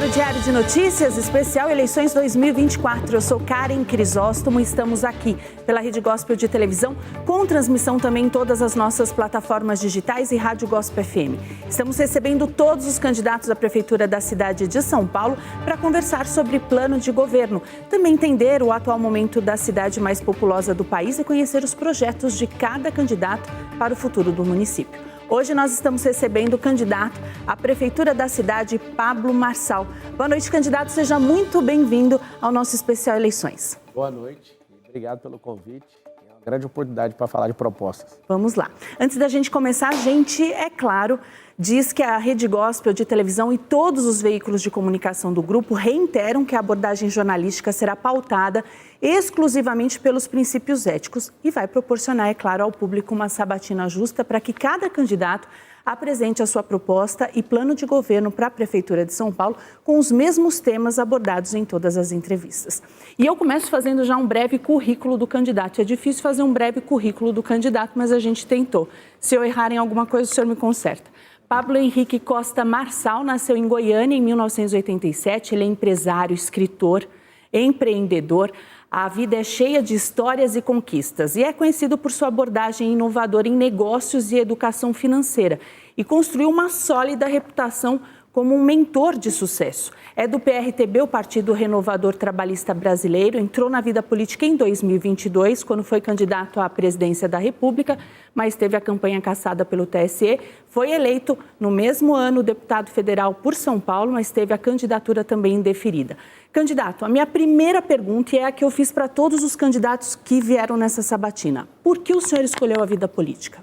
o Diário de Notícias, especial Eleições 2024. Eu sou Karen Crisóstomo e estamos aqui pela Rede Gospel de Televisão, com transmissão também em todas as nossas plataformas digitais e Rádio Gospel FM. Estamos recebendo todos os candidatos à Prefeitura da cidade de São Paulo para conversar sobre plano de governo, também entender o atual momento da cidade mais populosa do país e conhecer os projetos de cada candidato para o futuro do município. Hoje nós estamos recebendo o candidato à Prefeitura da cidade, Pablo Marçal. Boa noite, candidato. Seja muito bem-vindo ao nosso especial Eleições. Boa noite. Obrigado pelo convite. É uma grande oportunidade para falar de propostas. Vamos lá. Antes da gente começar, a gente, é claro, diz que a Rede Gospel de Televisão e todos os veículos de comunicação do grupo reiteram que a abordagem jornalística será pautada exclusivamente pelos princípios éticos e vai proporcionar, é claro, ao público uma sabatina justa para que cada candidato apresente a sua proposta e plano de governo para a Prefeitura de São Paulo com os mesmos temas abordados em todas as entrevistas. E eu começo fazendo já um breve currículo do candidato. É difícil fazer um breve currículo do candidato, mas a gente tentou. Se eu errar em alguma coisa, o senhor me conserta. Pablo Henrique Costa Marçal nasceu em Goiânia em 1987. Ele é empresário, escritor, empreendedor. A vida é cheia de histórias e conquistas e é conhecido por sua abordagem inovadora em negócios e educação financeira e construiu uma sólida reputação como um mentor de sucesso. É do PRTB, o Partido Renovador Trabalhista Brasileiro, entrou na vida política em 2022, quando foi candidato à presidência da República, mas teve a campanha cassada pelo TSE. Foi eleito no mesmo ano deputado federal por São Paulo, mas teve a candidatura também indeferida. Candidato, a minha primeira pergunta é a que eu fiz para todos os candidatos que vieram nessa sabatina. Por que o senhor escolheu a vida política?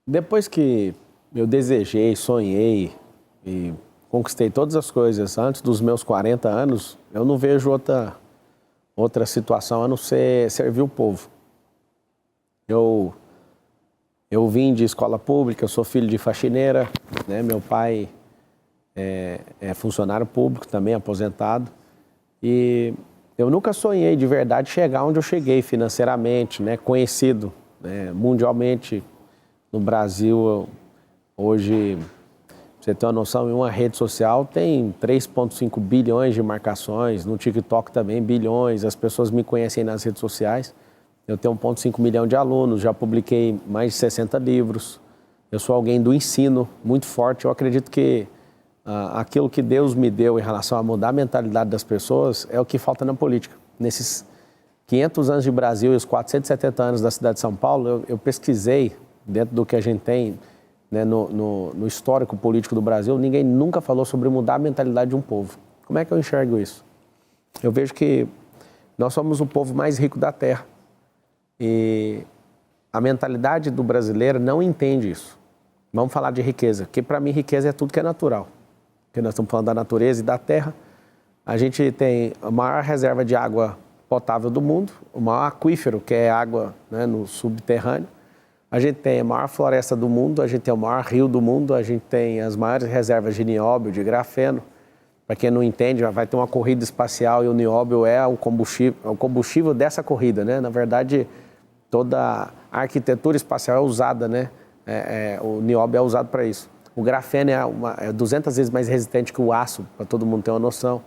Depois que eu desejei, sonhei e conquistei todas as coisas antes dos meus 40 anos, eu não vejo outra situação a não ser servir o povo. Eu vim de escola pública, eu sou filho de faxineira, né? Meu pai é funcionário público também, aposentado. E eu nunca sonhei de verdade chegar onde eu cheguei financeiramente, né? Conhecido, né? Mundialmente no Brasil. Hoje, pra você ter uma noção, em uma rede social tem 3,5 bilhões de marcações, no TikTok também bilhões, as pessoas me conhecem nas redes sociais. Eu tenho 1,5 milhão de alunos, já publiquei mais de 60 livros. Eu sou alguém do ensino muito forte. Eu acredito que aquilo que Deus me deu em relação a mudar a mentalidade das pessoas é o que falta na política. Nesses 500 anos de Brasil e os 470 anos da cidade de São Paulo, eu pesquisei dentro do que a gente tem, né, no histórico político do Brasil, ninguém nunca falou sobre mudar a mentalidade de um povo. Como é que eu enxergo isso? Eu vejo que nós somos o povo mais rico da Terra. E a mentalidade do brasileiro não entende isso. Vamos falar de riqueza, porque para mim riqueza é tudo que é natural. Porque nós estamos falando da natureza e da terra. A gente tem a maior reserva de água potável do mundo, o maior aquífero, que é água, né, no subterrâneo. A gente tem a maior floresta do mundo, a gente tem o maior rio do mundo, a gente tem as maiores reservas de nióbio, de grafeno. Para quem não entende, vai ter uma corrida espacial e o nióbio é o combustível dessa corrida, né? Na verdade, toda a arquitetura espacial é usada, né? O nióbio é usado para isso. O grafeno é 200 vezes mais resistente que o aço, para todo mundo ter uma noção.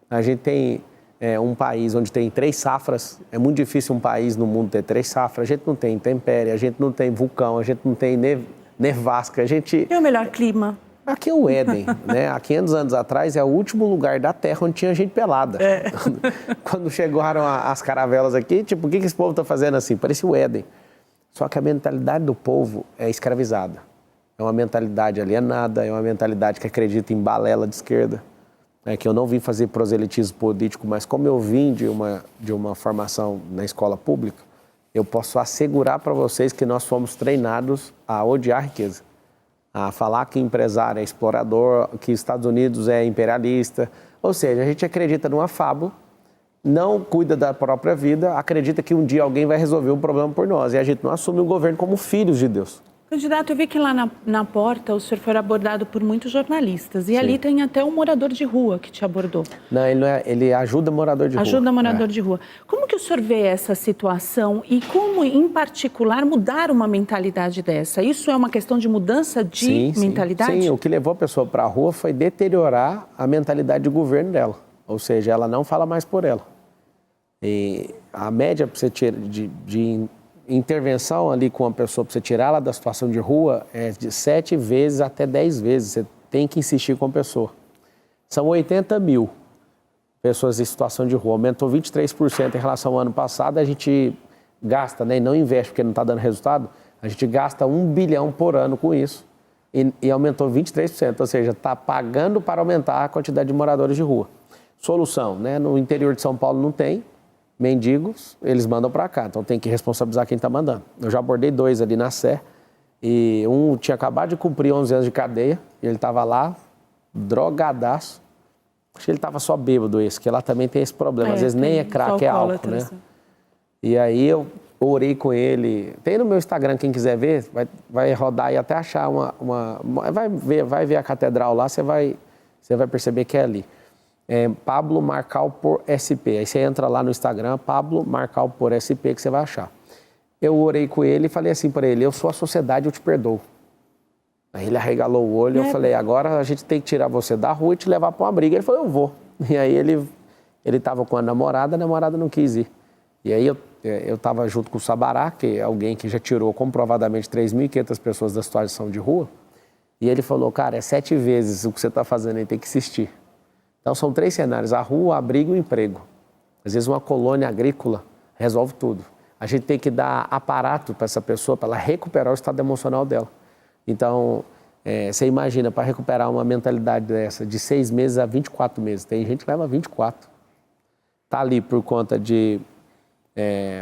A gente tem um país onde tem 3 safras. É muito difícil um país no mundo ter 3 safras. A gente não tem intempérie, a gente não tem vulcão, a gente não tem nevasca. É o melhor clima. Aqui é o Éden, né? Há 500 anos atrás é o último lugar da Terra onde tinha gente pelada. Quando chegaram as caravelas aqui, tipo, o que esse povo está fazendo assim? Parecia o Éden. Só que a mentalidade do povo é escravizada. É uma mentalidade alienada, é uma mentalidade que acredita em balela de esquerda. Que eu não vim fazer proselitismo político, mas como eu vim de uma formação na escola pública, eu posso assegurar para vocês que nós fomos treinados a odiar a riqueza. A falar que empresário é explorador, que Estados Unidos é imperialista. Ou seja, a gente acredita numa fábula, não cuida da própria vida, acredita que um dia alguém vai resolver o problema por nós. E a gente não assume o governo como filhos de Deus. Candidato, eu vi que lá na porta o senhor foi abordado por muitos jornalistas. E Sim. ali tem até um morador de rua que te abordou. Não, ele ajuda morador de rua. Ajuda morador de rua. Como que o senhor vê essa situação e como, em particular, mudar uma mentalidade dessa? Isso é uma questão de mudança de mentalidade? Sim, o que levou a pessoa para a rua foi deteriorar a mentalidade de governo dela. Ou seja, ela não fala mais por ela. E a média para você tirar de intervenção ali com a pessoa, para você tirá-la da situação de rua, é de 7 vezes até 10 vezes. Você tem que insistir com a pessoa. São 80 mil pessoas em situação de rua. Aumentou 23% em relação ao ano passado. A gente gasta, né, e não investe porque não está dando resultado, a gente gasta 1 bilhão por ano com isso. E aumentou 23%, ou seja, está pagando para aumentar a quantidade de moradores de rua. Solução, né? No interior de São Paulo não tem. Mendigos, eles mandam para cá, então tem que responsabilizar quem está mandando. Eu já abordei 2 ali na Sé, e um tinha acabado de cumprir 11 anos de cadeia, e ele estava lá, drogadaço. Acho que ele estava só bêbado esse, que lá também tem esse problema, às vezes nem é crack, é álcool, né? E aí eu orei com ele, tem no meu Instagram, quem quiser ver, vai rodar e até achar vai ver a catedral lá, você vai perceber que é ali. Pablo Marcal por SP. Aí você entra lá no Instagram, Pablo Marcal por SP, que você vai achar. Eu orei com ele e falei assim para ele, eu sou a sociedade, eu te perdoo. Aí ele arregalou o olho, eu falei, agora a gente tem que tirar você da rua e te levar para uma briga. Ele falou, eu vou. E aí ele estava com a namorada não quis ir. E aí eu estava junto com o Sabará, que é alguém que já tirou comprovadamente 3.500 pessoas da situação de rua. E ele falou, cara, é 7 vezes o que você está fazendo aí, tem que insistir. Então, são 3 cenários, a rua, o abrigo e o emprego. Às vezes, uma colônia agrícola resolve tudo. A gente tem que dar aparato para essa pessoa, para ela recuperar o estado emocional dela. Então, você imagina, para recuperar uma mentalidade dessa, de 6 meses a 24 meses. Tem gente que leva 24. Está ali por conta de...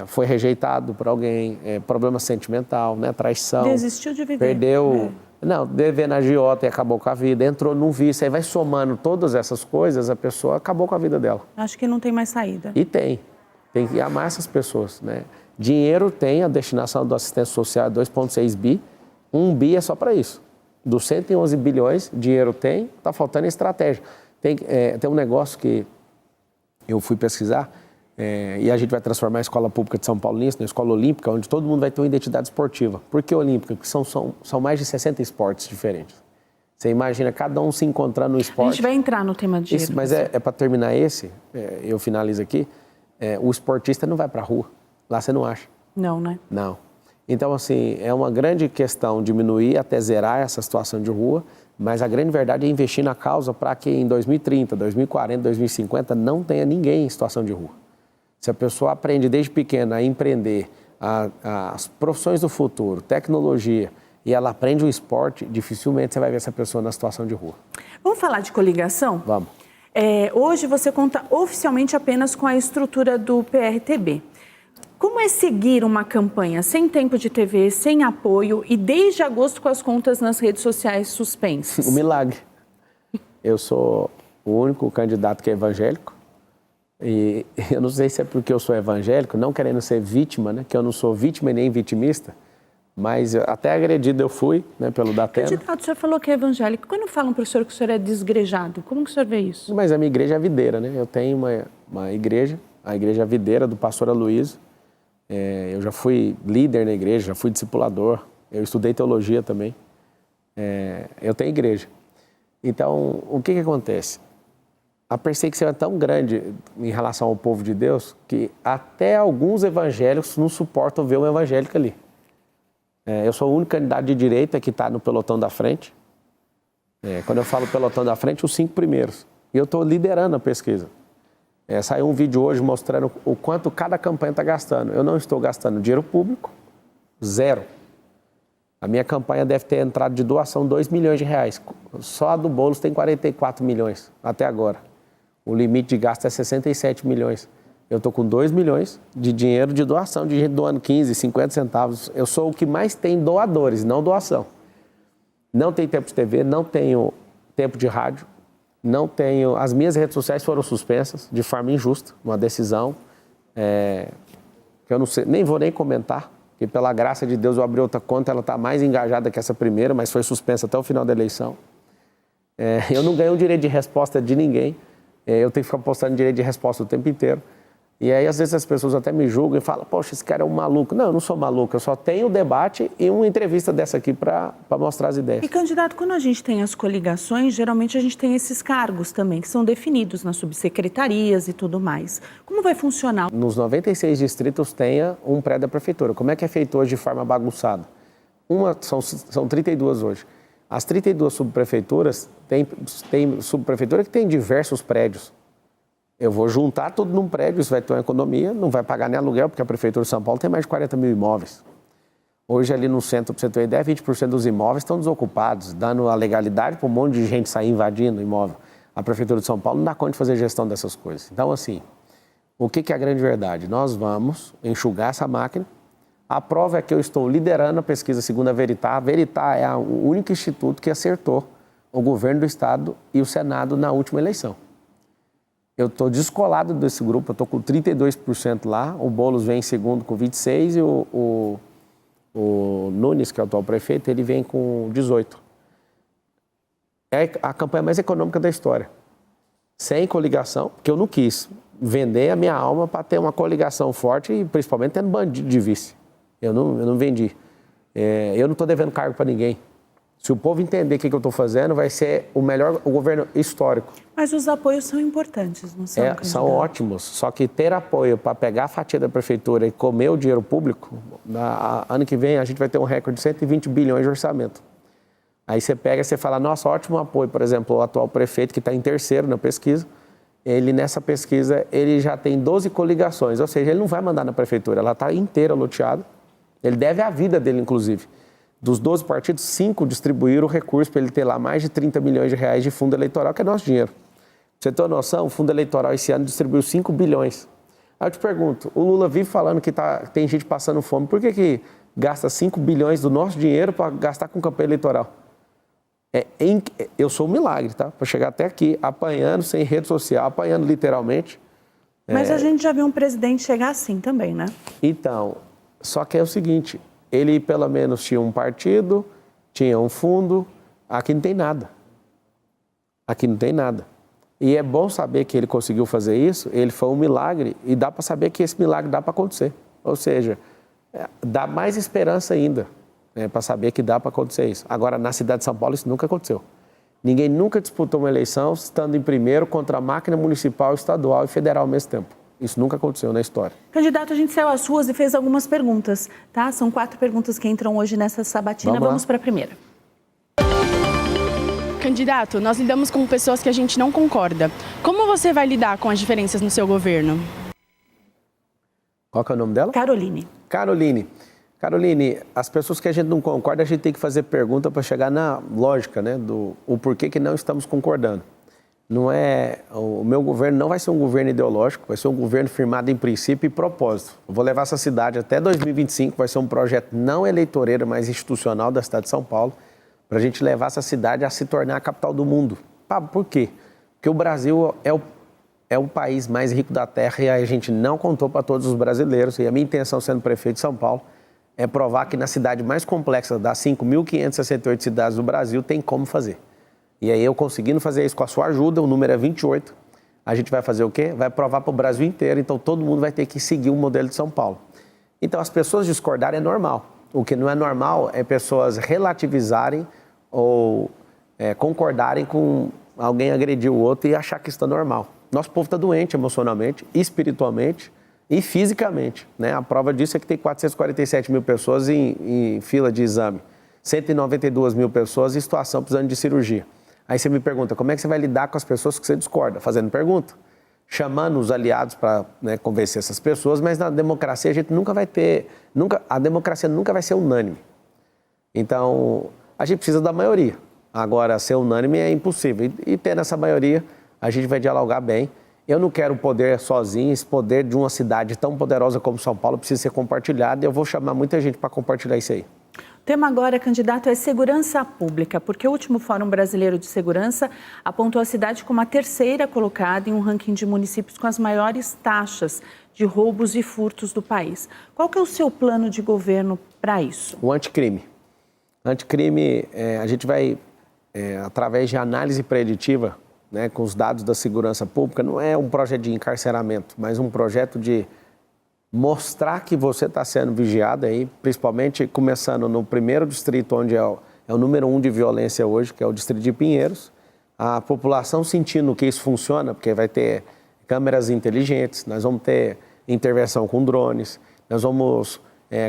foi rejeitado por alguém, problema sentimental, né, traição. Desistiu de viver. Perdeu... Não, devendo a agiota e acabou com a vida, entrou num vício, aí vai somando todas essas coisas, a pessoa acabou com a vida dela. Acho que não tem mais saída. E tem que amar essas pessoas, né? Dinheiro tem, a destinação do assistência social é 2,6 bi, 1 bi é só para isso. Dos 111 bilhões, dinheiro tem, está faltando estratégia. Tem um negócio que eu fui pesquisar, e a gente vai transformar a Escola Pública de São Paulo nisso, na Escola Olímpica, onde todo mundo vai ter uma identidade esportiva. Por que olímpica? Porque são mais de 60 esportes diferentes. Você imagina cada um se encontrando no esporte. A gente vai entrar no tema de dinheiro. Mas para terminar eu finalizo aqui, o esportista não vai para a rua. Lá você não acha. Não, né? Não. Então, assim, é uma grande questão diminuir até zerar essa situação de rua, mas a grande verdade é investir na causa para que em 2030, 2040, 2050 não tenha ninguém em situação de rua. Se a pessoa aprende desde pequena a empreender as profissões do futuro, tecnologia, e ela aprende o esporte, dificilmente você vai ver essa pessoa na situação de rua. Vamos falar de coligação? Vamos. Hoje você conta oficialmente apenas com a estrutura do PRTB. Como é seguir uma campanha sem tempo de TV, sem apoio e desde agosto com as contas nas redes sociais suspensas? Um milagre. Eu sou o único candidato que é evangélico. E eu não sei se é porque eu sou evangélico, não querendo ser vítima, né? Que eu não sou vítima e nem vitimista, mas até agredido eu fui, né, pelo Datena. Candidato, o senhor falou que é evangélico. Quando falam para o senhor que o senhor é desgrejado, como que o senhor vê isso? Mas a minha igreja é videira, né? Eu tenho uma igreja, a igreja videira do pastor Aloysio. Eu já fui líder na igreja, já fui discipulador, eu estudei teologia também. Eu tenho igreja. Então, o que acontece? A perseguição é tão grande em relação ao povo de Deus que até alguns evangélicos não suportam ver um evangélico ali. Eu sou o único candidato de direita que está no pelotão da frente. Quando eu falo pelotão da frente, os 5 primeiros. E eu estou liderando a pesquisa. Saiu um vídeo hoje mostrando o quanto cada campanha está gastando. Eu não estou gastando dinheiro público, 0. A minha campanha deve ter entrado de doação 2 milhões de reais. Só a do Boulos tem 44 milhões até agora. O limite de gasto é 67 milhões. Eu estou com 2 milhões de dinheiro de doação, de gente doando 15, 50 centavos. Eu sou o que mais tem doadores, não doação. Não tenho tempo de TV, não tenho tempo de rádio, não tenho... As minhas redes sociais foram suspensas de forma injusta, uma decisão que eu não sei, nem vou nem comentar, que pela graça de Deus eu abri outra conta, ela está mais engajada que essa primeira, mas foi suspensa até o final da eleição. Eu não ganho o direito de resposta de ninguém, eu tenho que ficar postando direito de resposta o tempo inteiro. E aí, às vezes, as pessoas até me julgam e falam, poxa, esse cara é um maluco. Não, eu não sou maluco, eu só tenho debate e uma entrevista dessa aqui para mostrar as ideias. E, candidato, quando a gente tem as coligações, geralmente a gente tem esses cargos também, que são definidos nas subsecretarias e tudo mais. Como vai funcionar? Nos 96 distritos tenha um prédio da prefeitura. Como é que é feito hoje de forma bagunçada? São 32 hoje. As 32 subprefeituras, tem subprefeitura que tem diversos prédios. Eu vou juntar tudo num prédio, isso vai ter uma economia, não vai pagar nem aluguel, porque a Prefeitura de São Paulo tem mais de 40 mil imóveis. Hoje, ali no centro, para você ter uma ideia, 20% dos imóveis estão desocupados, dando a legalidade para um monte de gente sair invadindo o imóvel. A Prefeitura de São Paulo não dá conta de fazer gestão dessas coisas. Então, assim, o que é a grande verdade? Nós vamos enxugar essa máquina. A prova é que eu estou liderando a pesquisa segundo a Veritá. A Veritá é o único instituto que acertou o governo do Estado e o Senado na última eleição. Eu estou descolado desse grupo, eu estou com 32% lá, o Boulos vem em segundo com 26% e o Nunes, que é o atual prefeito, ele vem com 18%. É a campanha mais econômica da história. Sem coligação, porque eu não quis vender a minha alma para ter uma coligação forte e principalmente tendo bandido de vice. Eu não vendi. Eu não estou devendo cargo para ninguém. Se o povo entender o que eu estou fazendo, vai ser o governo histórico. Mas os apoios são importantes, não são? São ótimos, só que ter apoio para pegar a fatia da prefeitura e comer o dinheiro público, ano que vem a gente vai ter um recorde de 120 bilhões de orçamento. Aí você pega e você fala, nossa, ótimo apoio. Por exemplo, o atual prefeito, que está em terceiro na pesquisa, nessa pesquisa, ele já tem 12 coligações, ou seja, ele não vai mandar na prefeitura, ela está inteira loteada. Ele deve a vida dele, inclusive. Dos 12 partidos, 5 distribuíram o recurso para ele ter lá mais de 30 milhões de reais de fundo eleitoral, que é nosso dinheiro. Pra você ter uma noção, o fundo eleitoral esse ano distribuiu 5 bilhões. Aí eu te pergunto, o Lula vive falando que tem gente passando fome, por que gasta 5 bilhões do nosso dinheiro para gastar com campanha eleitoral? Eu sou um milagre, tá? Para chegar até aqui, apanhando, sem rede social, apanhando literalmente. Mas a gente já viu um presidente chegar assim também, né? Então, só que é o seguinte, ele pelo menos tinha um partido, tinha um fundo, aqui não tem nada. Aqui não tem nada. E é bom saber que ele conseguiu fazer isso, ele foi um milagre e dá para saber que esse milagre dá para acontecer. Ou seja, dá mais esperança ainda, para saber que dá para acontecer isso. Agora, na cidade de São Paulo, isso nunca aconteceu. Ninguém nunca disputou uma eleição estando em primeiro contra a máquina municipal, estadual e federal ao mesmo tempo. Isso nunca aconteceu na história. Candidato, a gente saiu às ruas e fez algumas perguntas, tá? São 4 perguntas que entram hoje nessa sabatina. Vamos para a primeira. Candidato, nós lidamos com pessoas que a gente não concorda. Como você vai lidar com as diferenças no seu governo? Qual que é o nome dela? Caroline. Caroline, as pessoas que a gente não concorda, a gente tem que fazer pergunta para chegar na lógica, né, o porquê que não estamos concordando. O meu governo não vai ser um governo ideológico, vai ser um governo firmado em princípio e propósito. Eu vou levar essa cidade até 2025, vai ser um projeto não eleitoreiro, mas institucional da cidade de São Paulo, para a gente levar essa cidade a se tornar a capital do mundo. Por quê? Porque o Brasil é o país mais rico da terra e a gente não contou para todos os brasileiros. E a minha intenção, sendo prefeito de São Paulo, é provar que na cidade mais complexa das 5.568 cidades do Brasil tem como fazer. E aí eu conseguindo fazer isso com a sua ajuda, o número é 28, a gente vai fazer o quê? Vai provar para o Brasil inteiro, então todo mundo vai ter que seguir o modelo de São Paulo. Então as pessoas discordarem é normal. O que não é normal é pessoas relativizarem ou concordarem com alguém agredir o outro e achar que isso está normal. Nosso povo está doente emocionalmente, espiritualmente e fisicamente, né? A prova disso é que tem 447 mil pessoas em fila de exame, 192 mil pessoas em situação precisando de cirurgia. Aí você me pergunta, como é que você vai lidar com as pessoas que você discorda? Fazendo pergunta, chamando os aliados para convencer essas pessoas, mas na democracia a gente nunca vai ter, a democracia nunca vai ser unânime. Então, a gente precisa da maioria. Agora, ser unânime é impossível. E tendo essa maioria, a gente vai dialogar bem. Eu não quero poder sozinho, esse poder de uma cidade tão poderosa como São Paulo precisa ser compartilhado e eu vou chamar muita gente para compartilhar isso aí. tema agora, candidato, é segurança pública, porque o último Fórum Brasileiro de Segurança apontou a cidade como a terceira colocada em um ranking de municípios com as maiores taxas de roubos e furtos do país. Qual que é o seu plano de governo para isso? O anticrime. Anticrime, a gente vai, através de análise preditiva, né, com os dados da segurança pública, não é um projeto de encarceramento, mas um projeto de mostrar que você está sendo vigiado aí, principalmente começando no primeiro distrito, onde é o número 1 de violência hoje, que é o distrito de Pinheiros. A população sentindo que isso funciona, porque vai ter câmeras inteligentes, nós vamos ter intervenção com drones, nós vamos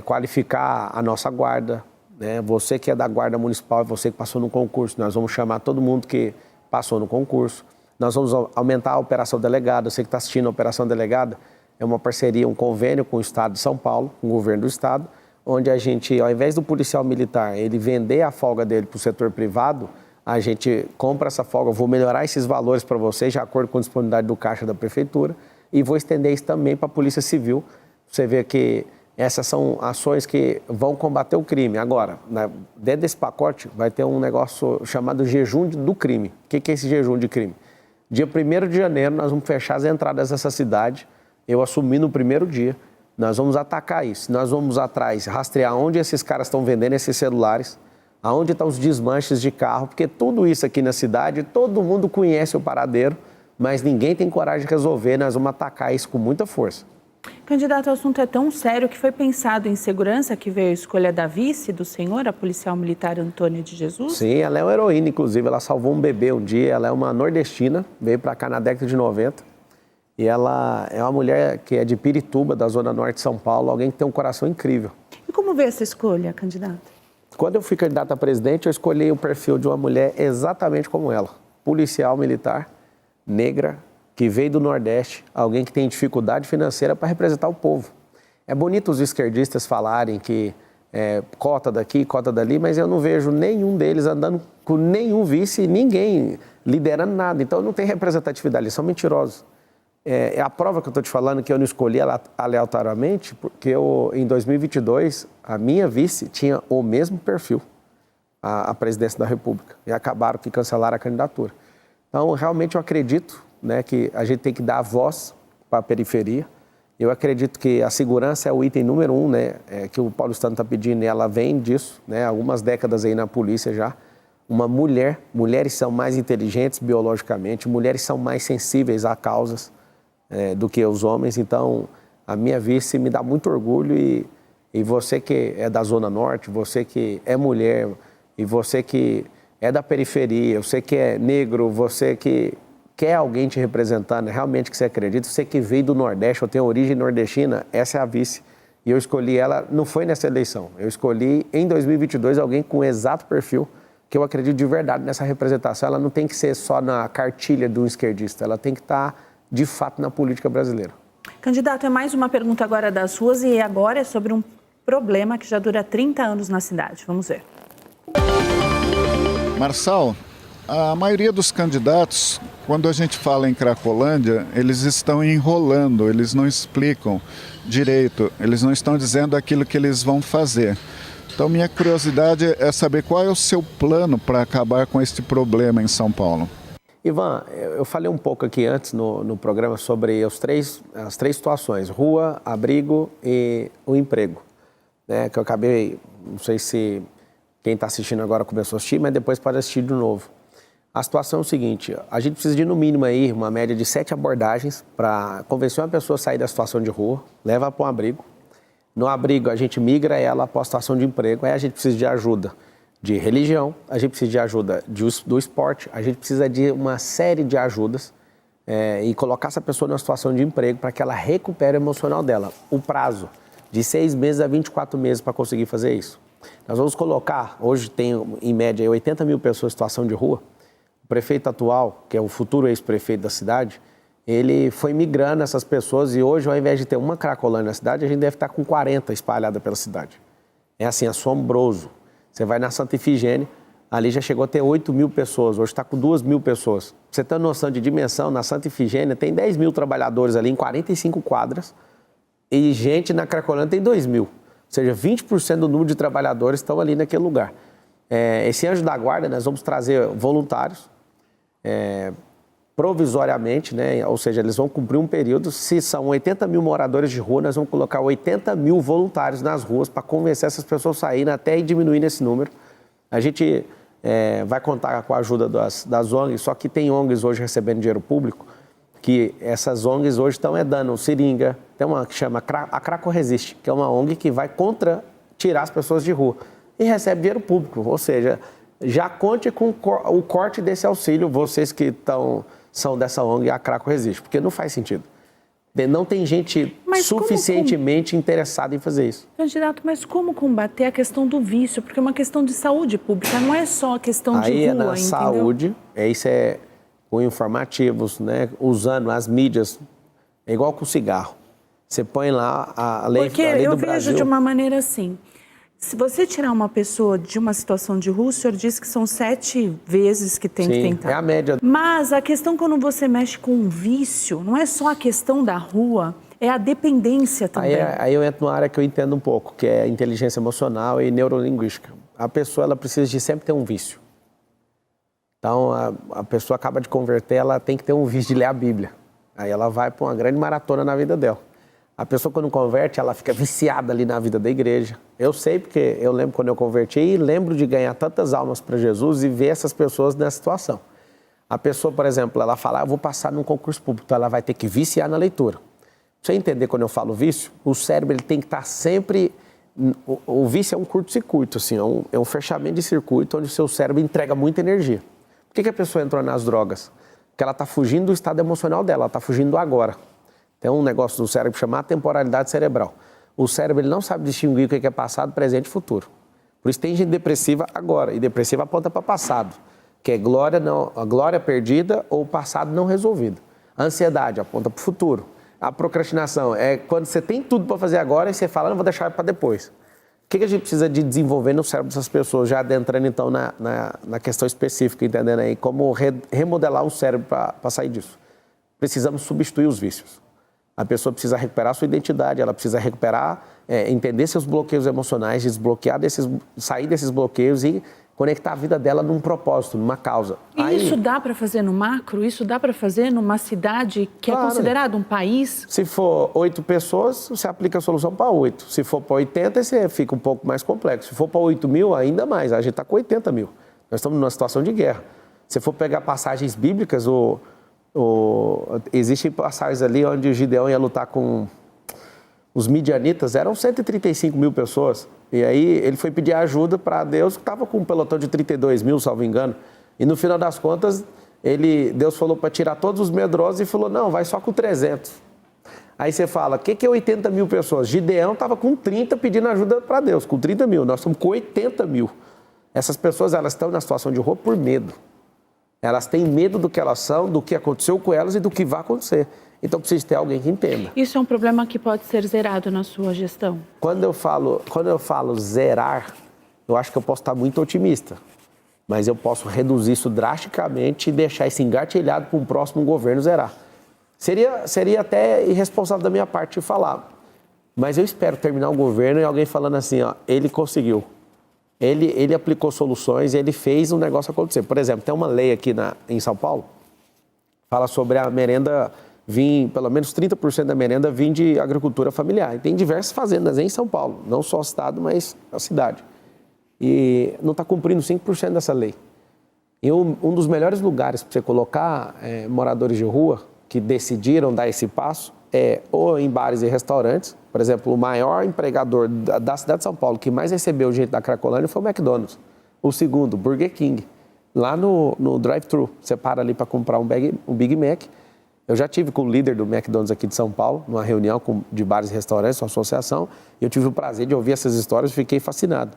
qualificar a nossa guarda, né? Você que é da guarda municipal, você que passou no concurso, nós vamos chamar todo mundo que passou no concurso. Nós vamos aumentar a operação delegada, você que está assistindo a operação delegada, é uma parceria, um convênio com o Estado de São Paulo, com o governo do Estado, onde a gente, ao invés do policial militar, ele vender a folga dele para o setor privado, a gente compra essa folga, vou melhorar esses valores para vocês, de acordo com a disponibilidade do caixa da prefeitura, e vou estender isso também para a Polícia Civil. Você vê que essas são ações que vão combater o crime. Agora, dentro desse pacote, vai ter um negócio chamado jejum do crime. O que é esse jejum de crime? Dia 1º de janeiro, nós vamos fechar as entradas dessa cidade. Eu assumi no primeiro dia, nós vamos atacar isso, nós vamos atrás, rastrear onde esses caras estão vendendo esses celulares, aonde estão os desmanches de carro, porque tudo isso aqui na cidade, todo mundo conhece o paradeiro, mas ninguém tem coragem de resolver, nós vamos atacar isso com muita força. Candidato, o assunto é tão sério que foi pensado em segurança que veio a escolha da vice do senhor, a policial militar Antônia de Jesus? Sim, ela é uma heroína, inclusive, ela salvou um bebê um dia, ela é uma nordestina, veio para cá na década de 90. E ela é uma mulher que é de Pirituba, da zona norte de São Paulo, alguém que tem um coração incrível. E como veio essa escolha, candidato? Quando eu fui candidato a presidente, eu escolhi o perfil de uma mulher exatamente como ela. Policial militar, negra, que veio do Nordeste, alguém que tem dificuldade financeira para representar o povo. É bonito os esquerdistas falarem que cota daqui, cota dali, mas eu não vejo nenhum deles andando com nenhum vice, ninguém liderando nada. Então não tem representatividade, eles são mentirosos. É a prova que eu estou te falando que eu não escolhi ela aleatoriamente, porque em 2022, a minha vice tinha o mesmo perfil, a presidência da República, e acabaram que cancelaram a candidatura. Então, realmente eu acredito, né, que a gente tem que dar voz para a periferia. Eu acredito que a segurança é o item número 1, né, que o paulistano está pedindo, e ela vem disso, né, algumas décadas aí na polícia já. Mulheres são mais inteligentes biologicamente, mulheres são mais sensíveis a causas do que os homens, então a minha vice me dá muito orgulho e você que é da Zona Norte, você que é mulher e você que é da periferia, você que é negro, você que quer alguém te representando, realmente que você acredita, você que veio do Nordeste ou tem origem nordestina, essa é a vice. E eu escolhi ela, não foi nessa eleição, eu escolhi em 2022 alguém com o exato perfil que eu acredito de verdade nessa representação. Ela não tem que ser só na cartilha de um esquerdista, ela tem que estar de fato na política brasileira. Candidato, é mais uma pergunta agora das ruas e agora é sobre um problema que já dura 30 anos na cidade. Vamos ver. Marçal, a maioria dos candidatos, quando a gente fala em Cracolândia, eles estão enrolando, eles não explicam direito, eles não estão dizendo aquilo que eles vão fazer. Então, minha curiosidade é saber qual é o seu plano para acabar com este problema em São Paulo. Ivan, eu falei um pouco aqui antes no programa sobre as três situações, rua, abrigo e o emprego, né? Que eu acabei, não sei se quem está assistindo agora começou a assistir, mas depois pode assistir de novo. A situação é o seguinte, a gente precisa de no mínimo aí uma média de 7 abordagens para convencer uma pessoa a sair da situação de rua, leva para um abrigo. No abrigo a gente migra ela para a situação de emprego, aí a gente precisa de ajuda de religião, a gente precisa de ajuda do esporte, a gente precisa de uma série de ajudas e colocar essa pessoa numa situação de emprego para que ela recupere o emocional dela. O prazo de 6 meses a 24 meses para conseguir fazer isso. Nós vamos colocar, hoje tem em média 80 mil pessoas em situação de rua. O prefeito atual, que é o futuro ex-prefeito da cidade, ele foi migrando essas pessoas e hoje, ao invés de ter uma Cracolândia na cidade, a gente deve estar com 40 espalhadas pela cidade. É assim, assombroso. Você vai na Santa Ifigênia, ali já chegou a ter 8 mil pessoas, hoje está com 2 mil pessoas. Pra você ter noção de dimensão, na Santa Ifigênia tem 10 mil trabalhadores ali em 45 quadras e gente na Cracolândia tem 2 mil. seja, 20% do número de trabalhadores estão ali naquele lugar. Esse anjo da guarda, nós vamos trazer voluntários, provisoriamente, né? Ou seja, eles vão cumprir um período. Se são 80 mil moradores de rua, nós vamos colocar 80 mil voluntários nas ruas para convencer essas pessoas a saírem até ir diminuindo esse número. A gente vai contar com a ajuda das ONGs, só que tem ONGs hoje recebendo dinheiro público, que essas ONGs hoje estão dando seringa. Tem uma que chama a Craco Resiste, que é uma ONG que vai tirar as pessoas de rua e recebe dinheiro público. Ou seja, já conte com o corte desse auxílio, vocês que são dessa ONG, a Craco Resiste, porque não faz sentido. Não tem gente suficientemente interessada em fazer isso. Candidato, mas como combater a questão do vício? Porque é uma questão de saúde pública, não é só a questão de rua, Aí é na entendeu? saúde, isso com informativos, né, usando as mídias, é igual com cigarro. Você põe lá a lei do Brasil. Porque eu vejo de uma maneira assim, se você tirar uma pessoa de uma situação de rua, o senhor disse que são 7 vezes que tem que tentar. É a média. Mas a questão quando você mexe com um vício, não é só a questão da rua, é a dependência também. Aí eu entro numa área que eu entendo um pouco, que é inteligência emocional e neurolinguística. A pessoa ela precisa de sempre ter um vício. Então, a pessoa acaba de converter, ela tem que ter um vício de ler a Bíblia. Aí ela vai para uma grande maratona na vida dela. A pessoa, quando converte, ela fica viciada ali na vida da igreja. Eu sei, porque eu lembro quando eu converti e lembro de ganhar tantas almas para Jesus e ver essas pessoas nessa situação. A pessoa, por exemplo, ela fala, eu vou passar num concurso público, então ela vai ter que viciar na leitura. Pra você entender quando eu falo vício, o cérebro ele tem que estar sempre... O vício é um curto-circuito, assim, é um fechamento de circuito onde o seu cérebro entrega muita energia. Por que a pessoa entrou nas drogas? Porque ela está fugindo do estado emocional dela, ela está fugindo do agora. Tem um negócio do cérebro chamado temporalidade cerebral. O cérebro ele não sabe distinguir o que é passado, presente e futuro. Por isso tem gente depressiva agora, e depressiva aponta para passado, que é a glória perdida ou o passado não resolvido. A ansiedade aponta para o futuro. A procrastinação é quando você tem tudo para fazer agora e você fala, não, vou deixar para depois. O que a gente precisa de desenvolver no cérebro dessas pessoas, já adentrando então na questão específica, entendendo aí, como remodelar o cérebro para sair disso? Precisamos substituir os vícios. A pessoa precisa recuperar sua identidade, ela precisa recuperar, entender seus bloqueios emocionais, sair desses bloqueios e conectar a vida dela num propósito, numa causa. E isso dá para fazer no macro? Isso dá para fazer numa cidade que é considerada um país? Se for 8 pessoas, você aplica a solução para 8. Se for para 80, você fica um pouco mais complexo. Se for para 8 mil, ainda mais. A gente está com 80 mil. Nós estamos numa situação de guerra. Se for pegar passagens bíblicas, existem passagens ali onde o Gideão ia lutar com os midianitas, eram 135 mil pessoas. E aí ele foi pedir ajuda para Deus, que estava com um pelotão de 32 mil, salvo engano. E no final das contas, Deus falou para tirar todos os medrosos e falou, não, vai só com 300. Aí você fala, o que é 80 mil pessoas? Gideão estava com 30 pedindo ajuda para Deus, com 30 mil. Nós estamos com 80 mil. Essas pessoas, elas estão na situação de rua por medo. Elas têm medo do que elas são, do que aconteceu com elas e do que vai acontecer. Então precisa ter alguém que entenda. Isso é um problema que pode ser zerado na sua gestão? Quando eu falo zerar, eu acho que eu posso estar muito otimista. Mas eu posso reduzir isso drasticamente e deixar isso engatilhado para um próximo governo zerar. Seria até irresponsável da minha parte falar. Mas eu espero terminar o governo e alguém falando assim, ó, ele conseguiu. Ele aplicou soluções, ele fez um negócio acontecer. Por exemplo, tem uma lei aqui em São Paulo, fala sobre a merenda pelo menos 30% da merenda vir de agricultura familiar. E tem diversas fazendas em São Paulo, não só o estado, mas a cidade. E não está cumprindo 5% dessa lei. E um dos melhores lugares para você colocar moradores de rua que decidiram dar esse passo ou em bares e restaurantes. Por exemplo, o maior empregador da cidade de São Paulo que mais recebeu gente da Cracolândia foi o McDonald's. O segundo, Burger King. Lá no drive-thru, você para ali para comprar um Big Mac. Eu já tive com o líder do McDonald's aqui de São Paulo, numa reunião de bares e restaurantes, uma associação, e eu tive o prazer de ouvir essas histórias e fiquei fascinado.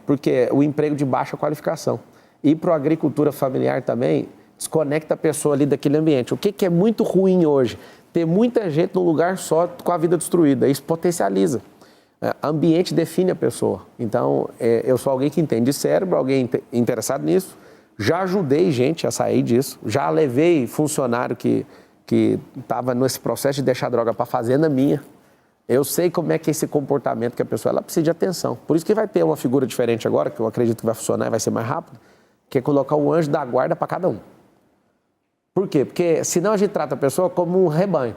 Porque o emprego de baixa qualificação. E para a agricultura familiar também, desconecta a pessoa ali daquele ambiente. O que é muito ruim hoje? Ter muita gente num lugar só com a vida destruída. Isso potencializa. Ambiente define a pessoa. Então, eu sou alguém que entende de cérebro, alguém interessado nisso. Já ajudei gente a sair disso. Já levei funcionário que estava nesse processo de deixar a droga para a fazenda minha. Eu sei como é que esse comportamento que a pessoa, ela precisa de atenção. Por isso que vai ter uma figura diferente agora, que eu acredito que vai funcionar e vai ser mais rápido, que é colocar um anjo da guarda para cada um. Por quê? Porque senão a gente trata a pessoa como um rebanho.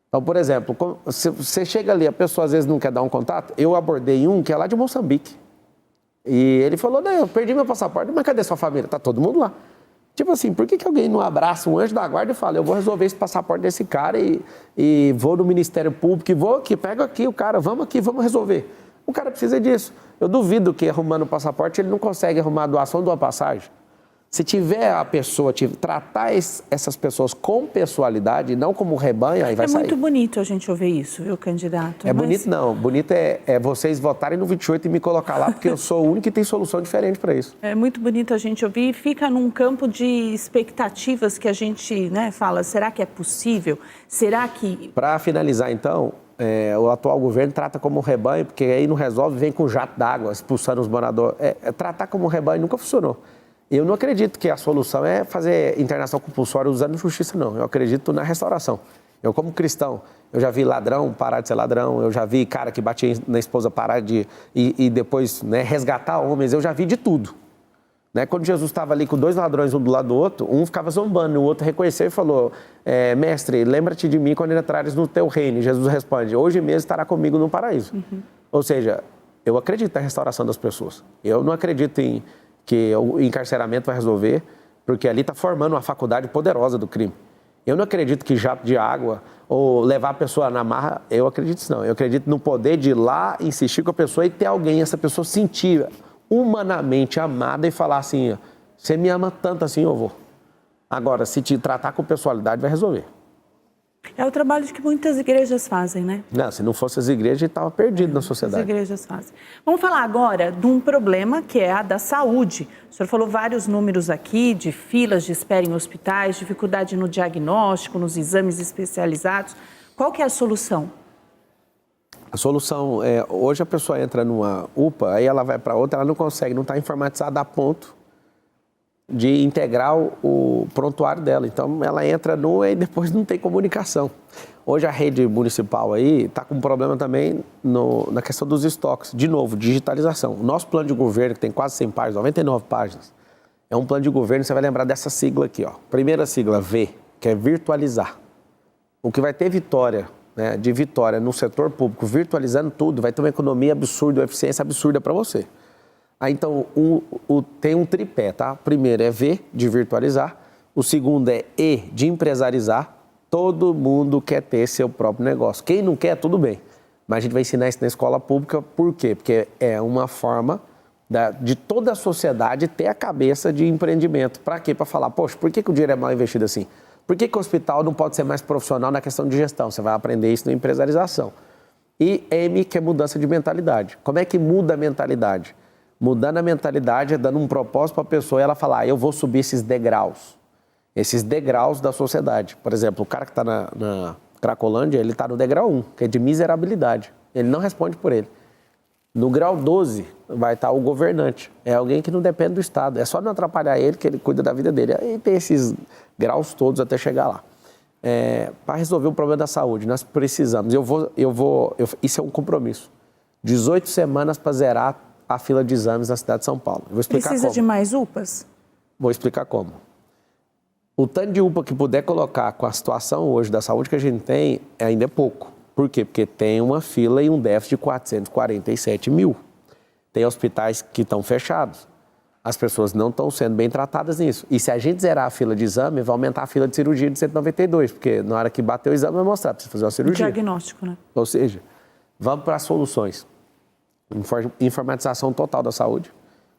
Então, por exemplo, se você chega ali, a pessoa às vezes não quer dar um contato, eu abordei um que é lá de Moçambique. E ele falou, não, eu perdi meu passaporte, mas cadê sua família? Tá todo mundo lá. Tipo assim, por que alguém não abraça um anjo da guarda e fala, eu vou resolver esse passaporte desse cara e vou no Ministério Público, e vou aqui, pego aqui o cara, vamos aqui, vamos resolver. O cara precisa disso. Eu duvido que arrumando o passaporte ele não consegue arrumar a doação de uma passagem. Se tiver a pessoa, tratar essas pessoas com pessoalidade, não como rebanho, aí vai sair. É muito bonito a gente ouvir isso, viu, candidato? É bonito não, bonito é vocês votarem no 28 e me colocar lá, porque eu sou o único que tem solução diferente para isso. É muito bonito a gente ouvir e fica num campo de expectativas que a gente, né, fala, será que é possível? Será que... Para finalizar então, o atual governo trata como rebanho, porque aí não resolve, vem com jato d'água, expulsando os moradores. Tratar como rebanho nunca funcionou. Eu não acredito que a solução é fazer internação compulsória usando justiça, não. Eu acredito na restauração. Eu, como cristão, eu já vi ladrão parar de ser ladrão, eu já vi cara que batia na esposa parar e depois, né, resgatar homens, eu já vi de tudo. Né? Quando Jesus estava ali com 2 ladrões um do lado do outro, um ficava zombando, o outro reconheceu e falou, mestre, lembra-te de mim quando entrares no teu reino. E Jesus responde, hoje mesmo estará comigo no paraíso. Uhum. Ou seja, eu acredito na restauração das pessoas. Eu não acredito que o encarceramento vai resolver, porque ali está formando uma faculdade poderosa do crime. Eu não acredito que jato de água ou levar a pessoa na marra, eu acredito não. Eu acredito no poder de ir lá, insistir com a pessoa e ter alguém, essa pessoa sentir humanamente amada e falar assim, você me ama tanto assim, eu vou. Agora, se te tratar com pessoalidade, vai resolver. É o trabalho que muitas igrejas fazem, né? Não, se não fosse as igrejas, a gente estava perdido na sociedade. As igrejas fazem. Vamos falar agora de um problema que é a da saúde. O senhor falou vários números aqui de filas de espera em hospitais, dificuldade no diagnóstico, nos exames especializados. Qual que é a solução? A solução é, hoje a pessoa entra numa UPA, aí ela vai para outra, ela não consegue, não está informatizada a ponto de integrar o prontuário dela. Então, ela entra nua e depois não tem comunicação. Hoje, a rede municipal aí está com um problema também na questão dos estoques. De novo, digitalização. O nosso plano de governo, que tem quase 100 páginas, 99 páginas, é um plano de governo, você vai lembrar dessa sigla aqui, ó. Primeira sigla, V, que é virtualizar. O que vai ter vitória, né, de vitória no setor público, virtualizando tudo, vai ter uma economia absurda, uma eficiência absurda para você. Aí, então, tem um tripé, tá? O primeiro é V, de virtualizar. O segundo é E, de empresarizar. Todo mundo quer ter seu próprio negócio. Quem não quer, tudo bem. Mas a gente vai ensinar isso na escola pública. Por quê? Porque é uma forma de toda a sociedade ter a cabeça de empreendimento. Para quê? Para falar, poxa, por que o dinheiro é mal investido assim? Por que o hospital não pode ser mais profissional na questão de gestão? Você vai aprender isso na empresarização. E M, que é mudança de mentalidade. Como é que muda a mentalidade? Mudando a mentalidade é dando um propósito para a pessoa e ela falar, eu vou subir esses degraus da sociedade. Por exemplo, o cara que está na Cracolândia, ele está no degrau 1, que é de miserabilidade. Ele não responde por ele. No grau 12 vai estar o governante. É alguém que não depende do Estado. É só não atrapalhar ele, que ele cuida da vida dele. Aí tem esses graus todos até chegar lá. Para resolver o problema da saúde, nós precisamos. Isso é um compromisso. 18 semanas para zerar a fila de exames na cidade de São Paulo. Vou explicar Precisa como. de mais UPAs? Vou explicar como. O tanto de UPA que puder colocar com a situação hoje da saúde que a gente tem ainda é pouco. Por quê? Porque tem uma fila e um déficit de 447 mil. Tem hospitais que estão fechados. As pessoas não estão sendo bem tratadas nisso. E se a gente zerar a fila de exame, vai aumentar a fila de cirurgia de 192, porque na hora que bater o exame vai mostrar, precisa fazer uma cirurgia. Diagnóstico, né? Ou seja, vamos para as soluções. Informatização total da saúde.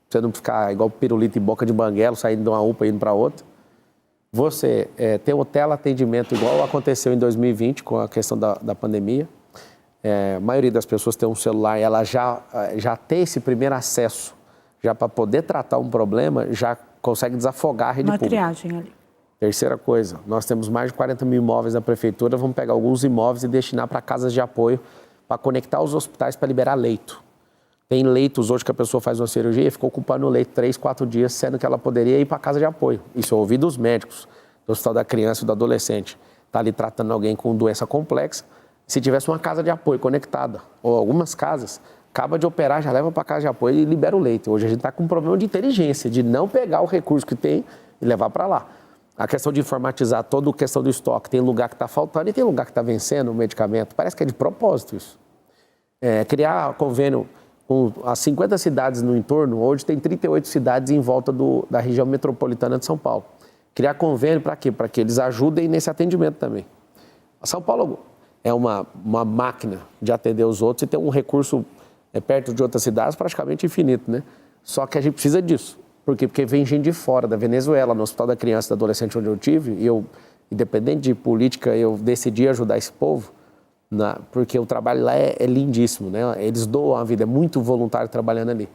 Você não ficar igual pirulito e boca de banguelo, saindo de uma UPA e indo para outra. Você ter o teleatendimento igual aconteceu em 2020 com a questão da pandemia. A maioria das pessoas tem um celular e ela já tem esse primeiro acesso, já para poder tratar um problema, já consegue desafogar a rede pública. Uma triagem ali. Terceira coisa, nós temos mais de 40 mil imóveis na prefeitura, vamos pegar alguns imóveis e destinar para casas de apoio para conectar os hospitais para liberar leito. Tem leitos hoje que a pessoa faz uma cirurgia e ficou ocupando o leito 3, 4 dias, sendo que ela poderia ir para a casa de apoio. Isso eu ouvi dos médicos, do Hospital da Criança e do Adolescente. Está ali tratando alguém com doença complexa, Se tivesse uma casa de apoio conectada, ou algumas casas, acaba de operar, já leva para a casa de apoio e libera o leite. Hoje a gente está com um problema de inteligência, de não pegar o recurso que tem e levar para lá. A questão de informatizar toda a questão do estoque, tem lugar que está faltando e tem lugar que está vencendo o medicamento. Parece que é de propósito isso. Criar convênio com as 50 cidades no entorno, hoje tem 38 cidades em volta da região metropolitana de São Paulo. Criar convênio para quê? Para que eles ajudem nesse atendimento também. São Paulo é uma máquina de atender os outros e tem um recurso perto de outras cidades praticamente infinito, né? Só que a gente precisa disso. Por quê? Porque vem gente de fora, da Venezuela, no Hospital da Criança e do Adolescente onde eu tive, e eu, independente de política, eu decidi ajudar esse povo, porque o trabalho lá é lindíssimo, né? Eles doam a vida, é muito voluntário trabalhando ali.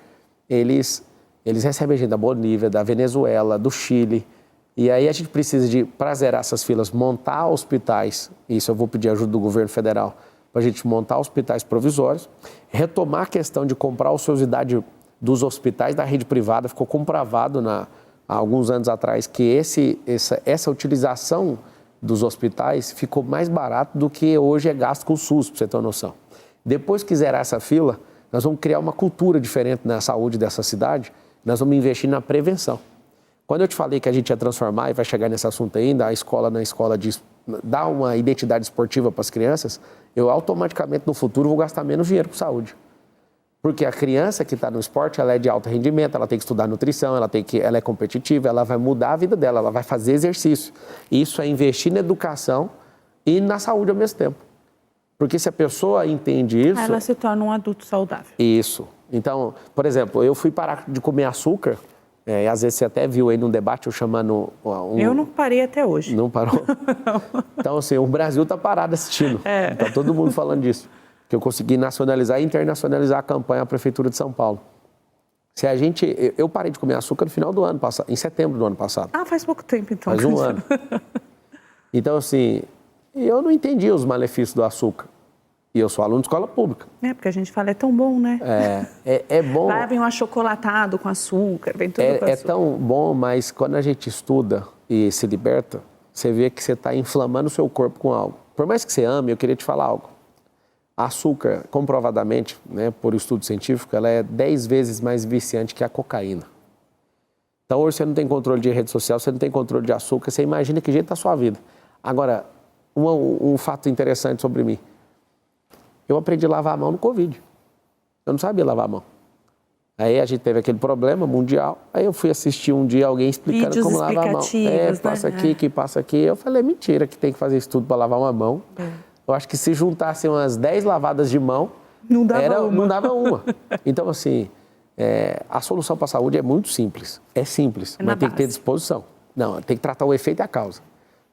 Eles recebem gente da Bolívia, da Venezuela, do Chile, e aí a gente precisa para zerar essas filas, montar hospitais, isso eu vou pedir ajuda do governo federal, para a gente montar hospitais provisórios, retomar a questão de comprar a ociosidade dos hospitais da rede privada. Ficou comprovado há alguns anos atrás que essa utilização dos hospitais ficou mais barato do que hoje é gasto com o SUS, para você ter uma noção. Depois que zerar essa fila, nós vamos criar uma cultura diferente na saúde dessa cidade, nós vamos investir na prevenção. Quando eu te falei que a gente ia transformar, e vai chegar nesse assunto ainda, a escola dar uma identidade esportiva para as crianças, eu automaticamente no futuro vou gastar menos dinheiro com saúde. Porque a criança que está no esporte, ela é de alto rendimento, ela tem que estudar nutrição, ela é competitiva, ela vai mudar a vida dela, ela vai fazer exercício. Isso é investir na educação e na saúde ao mesmo tempo. Porque se a pessoa entende isso... ela se torna um adulto saudável. Isso. Então, por exemplo, eu fui parar de comer açúcar, e às vezes você até viu aí num debate eu chamando... Eu não parei até hoje. Não parou? Então, assim, o Brasil está parado assistindo. Está todo mundo falando disso. Que eu consegui nacionalizar e internacionalizar a campanha da Prefeitura de São Paulo. Eu parei de comer açúcar no final do ano passado, em setembro do ano passado. Ah, faz pouco tempo então. Faz um ano. Então, assim, eu não entendi os malefícios do açúcar. E eu sou aluno de escola pública. Porque a gente fala, é tão bom, né? É bom. Lá vem um achocolatado com açúcar, vem tudo com açúcar. É tão bom, mas quando a gente estuda e se liberta, você vê que você está inflamando o seu corpo com algo. Por mais que você ame, eu queria te falar algo. Açúcar, comprovadamente, né, por estudo científico, ela é 10 vezes mais viciante que a cocaína. Então, hoje você não tem controle de rede social, você não tem controle de açúcar, você imagina que jeito está a sua vida. Agora, um fato interessante sobre mim. Eu aprendi a lavar a mão no Covid. Eu não sabia lavar a mão. Aí a gente teve aquele problema mundial, aí eu fui assistir um dia alguém explicando vídeos como lavar a mão. Passa aqui, que passa aqui. Eu falei, mentira, que tem que fazer isso tudo para lavar uma mão. Eu acho que se juntassem umas 10 lavadas de mão, não dava uma. Então, assim, a solução para a saúde é muito simples. É simples, mas tem que ter disposição. Não, tem que tratar o efeito e a causa.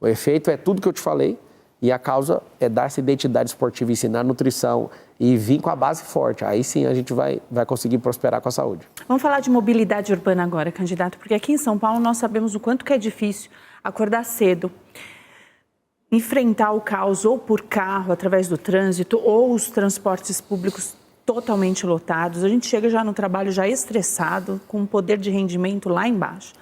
O efeito é tudo que eu te falei e a causa é dar essa identidade esportiva, ensinar nutrição e vir com a base forte. Aí sim a gente vai conseguir prosperar com a saúde. Vamos falar de mobilidade urbana agora, candidato, porque aqui em São Paulo nós sabemos o quanto que é difícil acordar cedo, enfrentar o caos ou por carro, através do trânsito, ou os transportes públicos totalmente lotados. A gente chega já no trabalho já estressado, com um poder de rendimento lá embaixo.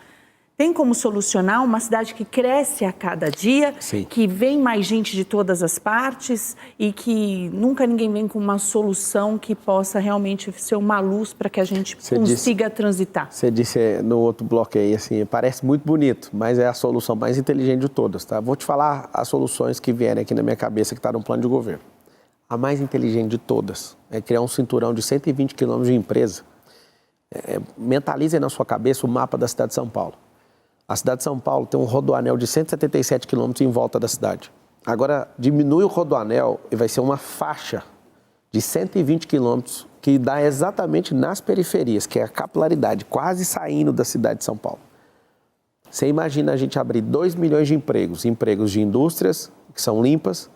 Tem como solucionar uma cidade que cresce a cada dia, Sim. que vem mais gente de todas as partes e que nunca ninguém vem com uma solução que possa realmente ser uma luz para que a gente consiga transitar. Você disse no outro bloco aí, assim, parece muito bonito, mas é a solução mais inteligente de todas, tá? Vou te falar as soluções que vierem aqui na minha cabeça, que está no plano de governo. A mais inteligente de todas é criar um cinturão de 120 quilômetros de empresa. Mentalize na sua cabeça o mapa da cidade de São Paulo. A cidade de São Paulo tem um rodoanel de 177 quilômetros em volta da cidade. Agora, diminui o rodoanel e vai ser uma faixa de 120 quilômetros que dá exatamente nas periferias, que é a capilaridade, quase saindo da cidade de São Paulo. Você imagina a gente abrir 2 milhões de empregos de indústrias, que são limpas.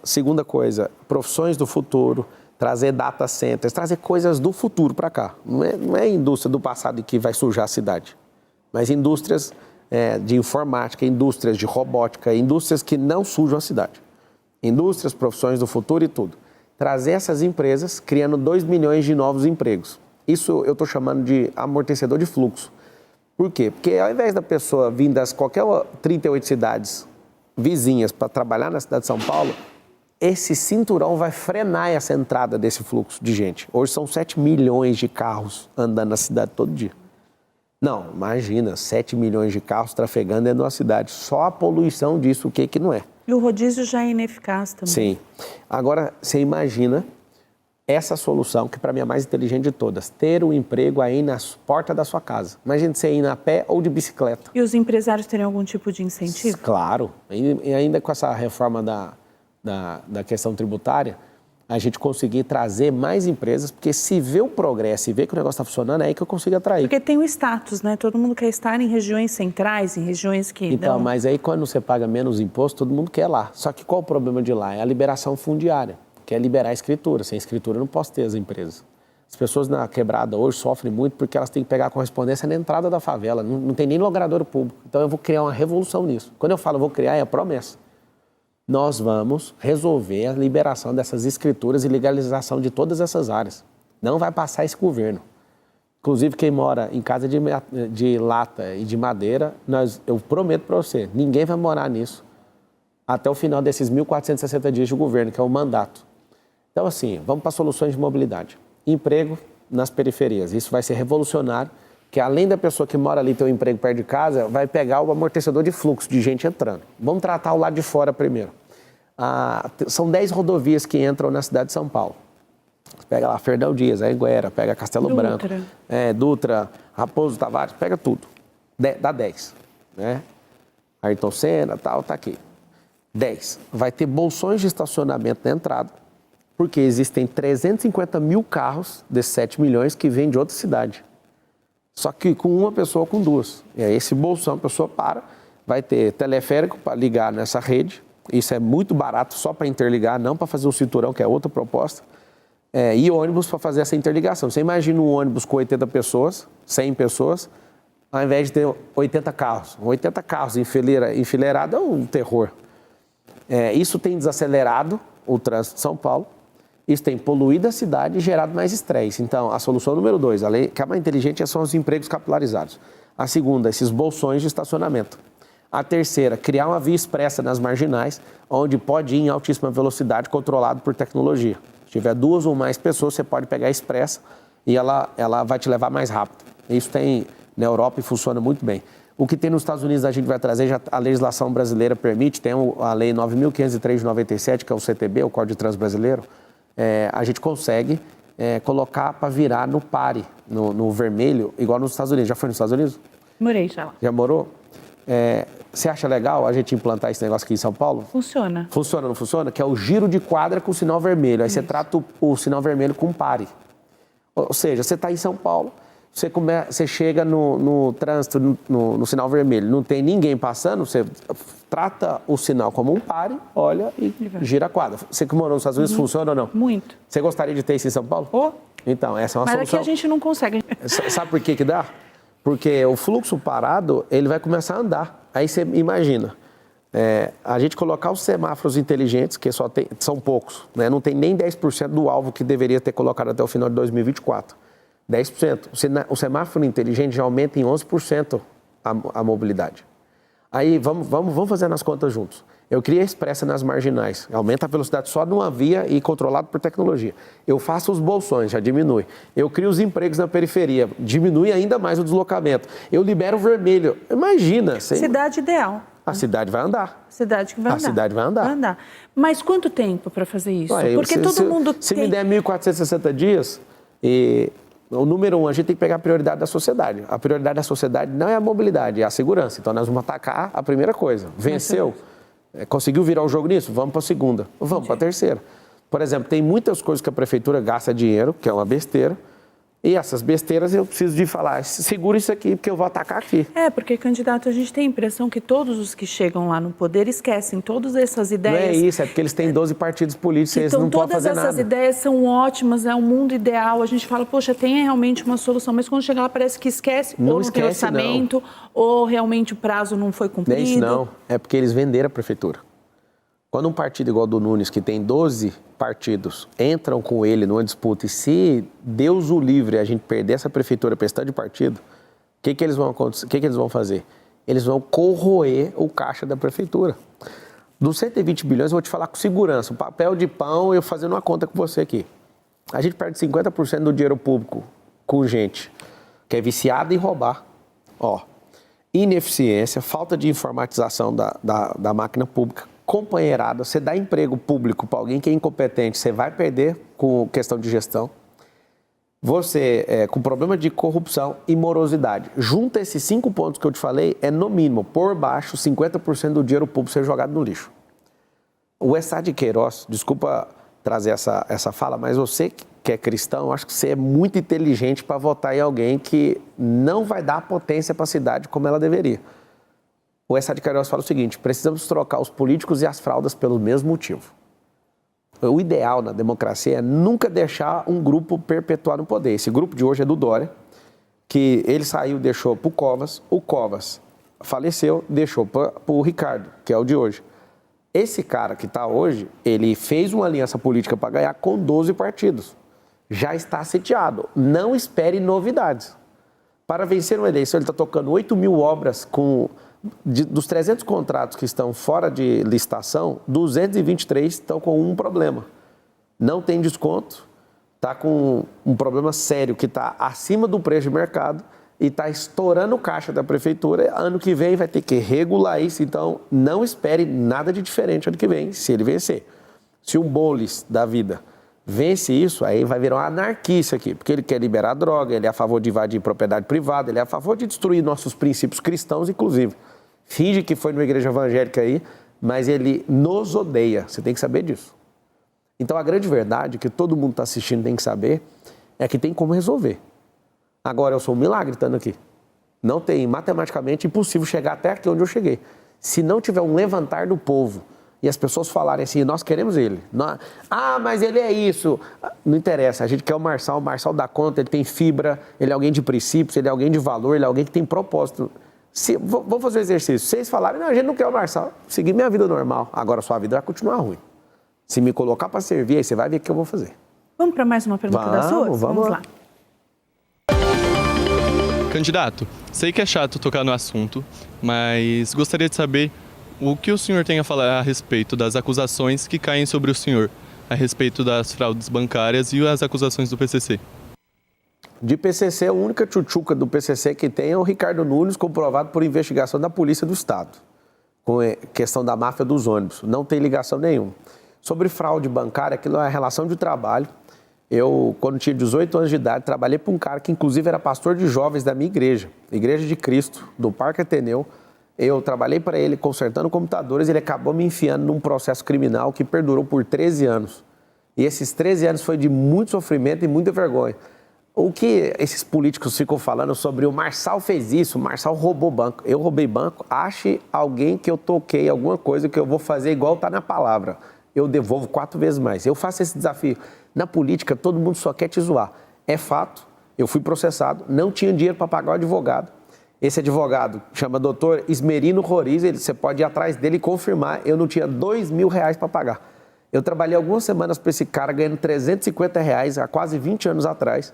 Segunda coisa, profissões do futuro, trazer data centers, trazer coisas do futuro para cá. Não é indústria do passado que vai sujar a cidade. Mas indústrias de informática, indústrias de robótica, indústrias que não sujam a cidade. Indústrias, profissões do futuro e tudo. Trazer essas empresas criando 2 milhões de novos empregos. Isso eu estou chamando de amortecedor de fluxo. Por quê? Porque ao invés da pessoa vir das qualquer 38 cidades vizinhas para trabalhar na cidade de São Paulo, esse cinturão vai frenar essa entrada desse fluxo de gente. Hoje são 7 milhões de carros andando na cidade todo dia. Não, imagina, 7 milhões de carros trafegando dentro de uma cidade. Só a poluição disso, o que não é. E o rodízio já é ineficaz também. Sim. Agora, você imagina essa solução, que para mim é a mais inteligente de todas, ter um emprego aí na porta da sua casa. Imagina você ir a pé ou de bicicleta. E os empresários teriam algum tipo de incentivo? Claro. E ainda com essa reforma da questão tributária, a gente conseguir trazer mais empresas, porque se vê o progresso e vê que o negócio está funcionando, é aí que eu consigo atrair. Porque tem o status, né? Todo mundo quer estar em regiões centrais, em regiões que Então, dão... mas aí quando você paga menos imposto, todo mundo quer lá. Só que qual o problema de lá? É a liberação fundiária, que é liberar a escritura. Sem escritura eu não posso ter as empresas. As pessoas na quebrada hoje sofrem muito porque elas têm que pegar a correspondência na entrada da favela. Não tem nem logrador público. Então eu vou criar uma revolução nisso. Quando eu falo vou criar, é a promessa. Nós vamos resolver a liberação dessas escrituras e legalização de todas essas áreas. Não vai passar esse governo. Inclusive, quem mora em casa de lata e de madeira, eu prometo para você, ninguém vai morar nisso até o final desses 1.460 dias de governo, que é o mandato. Então, assim, vamos para soluções de mobilidade. Emprego nas periferias. Isso vai ser revolucionário, que além da pessoa que mora ali ter um emprego perto de casa, vai pegar o amortecedor de fluxo de gente entrando. Vamos tratar o lado de fora primeiro. São 10 rodovias que entram na cidade de São Paulo. Você pega lá Fernão Dias, Anhanguera, pega Castelo Branco, Dutra, Raposo Tavares, pega tudo. Dá 10. Né? Ayrton Senna, tal, tá aqui. 10. Vai ter bolsões de estacionamento na entrada, porque existem 350 mil carros desses 7 milhões que vêm de outra cidade. Só que com uma pessoa ou com duas. E aí esse bolsão, a pessoa vai ter teleférico para ligar nessa rede. Isso é muito barato só para interligar, não para fazer o cinturão, que é outra proposta. E ônibus para fazer essa interligação. Você imagina um ônibus com 80 pessoas, 100 pessoas, ao invés de ter 80 carros. 80 carros enfileirados é um terror. Isso tem desacelerado o trânsito de São Paulo. Isso tem poluído a cidade e gerado mais estresse. Então, a solução número 2, que é mais inteligente, são os empregos capilarizados. A segunda, esses bolsões de estacionamento. A terceira, criar uma via expressa nas marginais, onde pode ir em altíssima velocidade, controlado por tecnologia. Se tiver 2 ou mais pessoas, você pode pegar a expressa e ela vai te levar mais rápido. Isso tem na Europa e funciona muito bem. O que tem nos Estados Unidos a gente vai trazer, a legislação brasileira permite, tem a lei 9.503 de 97, que é o CTB, o Código de Trânsito Brasileiro. A gente consegue colocar para virar no pare, no vermelho, igual nos Estados Unidos. Já foi nos Estados Unidos? Morei já lá. Já morou? Você acha legal a gente implantar esse negócio aqui em São Paulo? Funciona. Funciona, não funciona? Que é o giro de quadra com o sinal vermelho. Aí você trata o sinal vermelho com pare. Ou seja, você está em São Paulo, você chega no trânsito, no sinal vermelho, não tem ninguém passando, você trata o sinal como um pare, olha e gira a quadra. Você que morou nos Estados Unidos, funciona ou não? Muito. Você gostaria de ter isso em São Paulo? Então, essa é uma solução. Mas aqui a gente não consegue. Sabe por que dá? Porque o fluxo parado, ele vai começar a andar. Aí você imagina, a gente colocar os semáforos inteligentes, que são poucos, né? Não tem nem 10% do alvo que deveria ter colocado até o final de 2024. 10%. O semáforo inteligente já aumenta em 11% a mobilidade. Aí vamos fazer as contas juntos. Eu crio a expressa nas marginais, aumenta a velocidade só numa via e controlado por tecnologia. Eu faço os bolsões, já diminui. Eu crio os empregos na periferia, diminui ainda mais o deslocamento. Eu libero o vermelho. Imagina. Cidade ideal. A cidade vai andar. Cidade que vai andar. A cidade vai andar. Vai andar. Mas quanto tempo para fazer isso? Porque todo mundo Se me der 1.460 dias, o número 1, a gente tem que pegar a prioridade da sociedade. A prioridade da sociedade não é a mobilidade, é a segurança. Então nós vamos atacar a primeira coisa. Venceu? Conseguiu virar o jogo nisso? Vamos para a segunda. Vamos para a terceira. Por exemplo, tem muitas coisas que a prefeitura gasta dinheiro, que é uma besteira. E essas besteiras eu preciso de falar, segura isso aqui, porque eu vou atacar aqui. Porque, candidato, a gente tem a impressão que todos os que chegam lá no poder esquecem todas essas ideias. Não é isso, é porque eles têm 12 partidos políticos e eles não podem fazer nada. Todas essas ideias são ótimas, é um mundo ideal. A gente fala, poxa, tem realmente uma solução, mas quando chega lá parece que esquece, ou não tem orçamento, ou realmente o prazo não foi cumprido. Não é isso não, é porque eles venderam a prefeitura. Quando um partido igual do Nunes, que tem 12 partidos, entram com ele numa disputa e se Deus o livre a gente perder essa prefeitura para esse tanto de partido, o que eles vão fazer? Eles vão corroer o caixa da prefeitura. Dos 120 bilhões, eu vou te falar com segurança. O papel de pão, eu fazendo uma conta com você aqui. A gente perde 50% do dinheiro público com gente que é viciada em roubar. Ó, ineficiência, falta de informatização da máquina pública, companheirada. Você dá emprego público para alguém que é incompetente, você vai perder com questão de gestão. Você, com problema de corrupção e morosidade. Junta esses 5 pontos que eu te falei, é no mínimo, por baixo, 50% do dinheiro público ser jogado no lixo. O Essá de Queiroz, desculpa trazer essa fala, mas você que é cristão, acho que você é muito inteligente para votar em alguém que não vai dar potência para a cidade como ela deveria. O Essá de Queiroz fala o seguinte: precisamos trocar os políticos e as fraldas pelo mesmo motivo. O ideal na democracia é nunca deixar um grupo perpetuar no poder. Esse grupo de hoje é do Dória, que ele saiu, deixou para o Covas faleceu, deixou para o Ricardo, que é o de hoje. Esse cara que está hoje, ele fez uma aliança política para ganhar com 12 partidos. Já está sitiado. Não espere novidades. Para vencer uma eleição, ele está tocando 8 mil obras dos 300 contratos que estão fora de licitação, 223 estão com um problema. Não tem desconto, está com um problema sério que está acima do preço de mercado e está estourando o caixa da prefeitura. Ano que vem vai ter que regular isso, então não espere nada de diferente ano que vem, se ele vencer. Se o Boulos da vida vence isso, aí vai virar uma anarquia isso aqui, porque ele quer liberar droga, ele é a favor de invadir propriedade privada, ele é a favor de destruir nossos princípios cristãos, inclusive. Finge que foi numa igreja evangélica aí, mas ele nos odeia. Você tem que saber disso. Então, a grande verdade que todo mundo está assistindo tem que saber é que tem como resolver. Agora, eu sou um milagre estando aqui. Não tem, matematicamente, impossível chegar até aqui onde eu cheguei. Se não tiver um levantar do povo e as pessoas falarem assim, nós queremos ele. Mas ele é isso. Não interessa, a gente quer o Marçal dá conta, ele tem fibra, ele é alguém de princípios, ele é alguém de valor, ele é alguém que tem propósito. Vou fazer o exercício. Se vocês falarem, não, a gente não quer o Marçal, seguir minha vida normal. Agora sua vida vai continuar ruim. Se me colocar para servir, aí você vai ver o que eu vou fazer. Vamos para mais uma pergunta da sua? Vamos lá. Candidato, sei que é chato tocar no assunto, mas gostaria de saber o que o senhor tem a falar a respeito das acusações que caem sobre o senhor, a respeito das fraudes bancárias e as acusações do PCC. De PCC, a única tchutchuca do PCC que tem é o Ricardo Nunes, comprovado por investigação da Polícia do Estado, com a questão da máfia dos ônibus. Não tem ligação nenhuma. Sobre fraude bancária, aquilo é uma relação de trabalho. Eu, quando tinha 18 anos de idade, trabalhei para um cara que, inclusive, era pastor de jovens da minha igreja, Igreja de Cristo, do Parque Ateneu. Eu trabalhei para ele consertando computadores e ele acabou me enfiando num processo criminal que perdurou por 13 anos. E esses 13 anos foi de muito sofrimento e muita vergonha. O que esses políticos ficam falando sobre o Marçal fez isso, o Marçal roubou banco. Eu roubei banco, ache alguém que eu toquei, alguma coisa que eu vou fazer igual está na palavra. Eu devolvo 4 vezes mais. Eu faço esse desafio. Na política, todo mundo só quer te zoar. É fato, eu fui processado, não tinha dinheiro para pagar o advogado. Esse advogado chama doutor Esmerino Roriz, você pode ir atrás dele e confirmar, eu não tinha R$2.000 para pagar. Eu trabalhei algumas semanas para esse cara, ganhando R$350 há quase 20 anos atrás,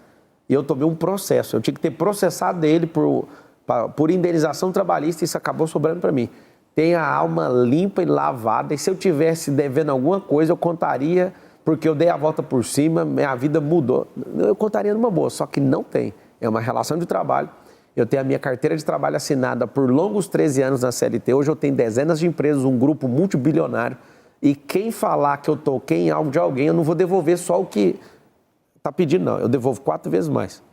e eu tomei um processo. Eu tinha que ter processado ele por indenização trabalhista e isso acabou sobrando para mim. Tenho a alma limpa e lavada, e se eu tivesse devendo alguma coisa, eu contaria, porque eu dei a volta por cima, minha vida mudou. Eu contaria numa boa, só que não tem. É uma relação de trabalho. Eu tenho a minha carteira de trabalho assinada por longos 13 anos na CLT. Hoje eu tenho dezenas de empresas, um grupo multibilionário. E quem falar que eu toquei em algo de alguém, eu não vou devolver só o que está pedindo, não. Eu devolvo 4 vezes mais.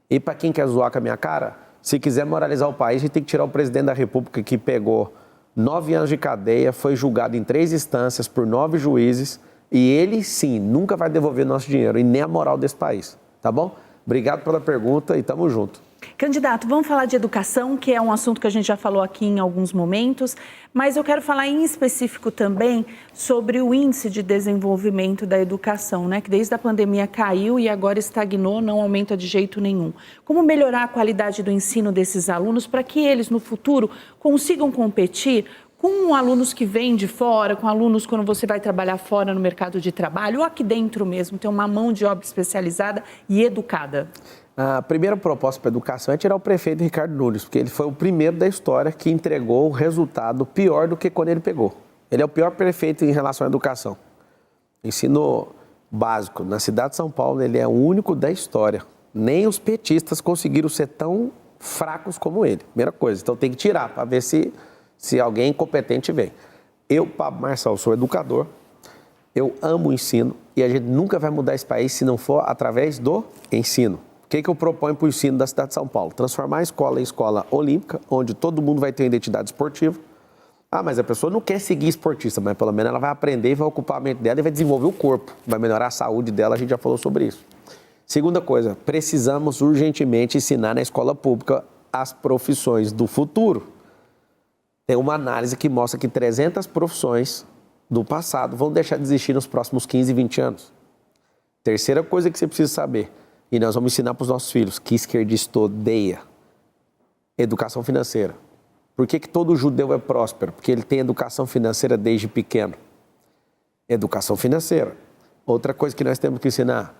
E para quem quer zoar com a minha cara, se quiser moralizar o país, a gente tem que tirar o presidente da República que pegou 9 anos de cadeia, foi julgado em 3 instâncias por 9 juízes. E ele, sim, nunca vai devolver nosso dinheiro e nem a moral desse país. Tá bom? Obrigado pela pergunta e tamo junto. Candidato, vamos falar de educação, que é um assunto que a gente já falou aqui em alguns momentos, mas eu quero falar em específico também sobre o índice de desenvolvimento da educação, né? Que desde a pandemia caiu e agora estagnou, não aumenta de jeito nenhum. Como melhorar a qualidade do ensino desses alunos para que eles, no futuro, consigam competir com alunos que vêm de fora, com alunos quando você vai trabalhar fora no mercado de trabalho, ou aqui dentro mesmo, ter uma mão de obra especializada e educada? A primeira proposta para a educação é tirar o prefeito Ricardo Nunes, porque ele foi o primeiro da história que entregou o resultado pior do que quando ele pegou. Ele é o pior prefeito em relação à educação. Ensino básico. Na cidade de São Paulo, ele é o único da história. Nem os petistas conseguiram ser tão fracos como ele. Primeira coisa. Então tem que tirar para ver se alguém incompetente vem. Eu, Pablo Marçal, sou educador. Eu amo o ensino e a gente nunca vai mudar esse país se não for através do ensino. O que eu proponho para o ensino da cidade de São Paulo? Transformar a escola em escola olímpica, onde todo mundo vai ter uma identidade esportiva. Ah, mas a pessoa não quer seguir esportista, mas pelo menos ela vai aprender e vai ocupar a mente dela e vai desenvolver o corpo, vai melhorar a saúde dela, a gente já falou sobre isso. Segunda coisa, precisamos urgentemente ensinar na escola pública as profissões do futuro. Tem uma análise que mostra que 300 profissões do passado vão deixar de existir nos próximos 15, 20 anos. Terceira coisa que você precisa saber, e nós vamos ensinar para os nossos filhos, que esquerdista odeia: educação financeira. Por que todo judeu é próspero? Porque ele tem educação financeira desde pequeno. Educação financeira. Outra coisa que nós temos que ensinar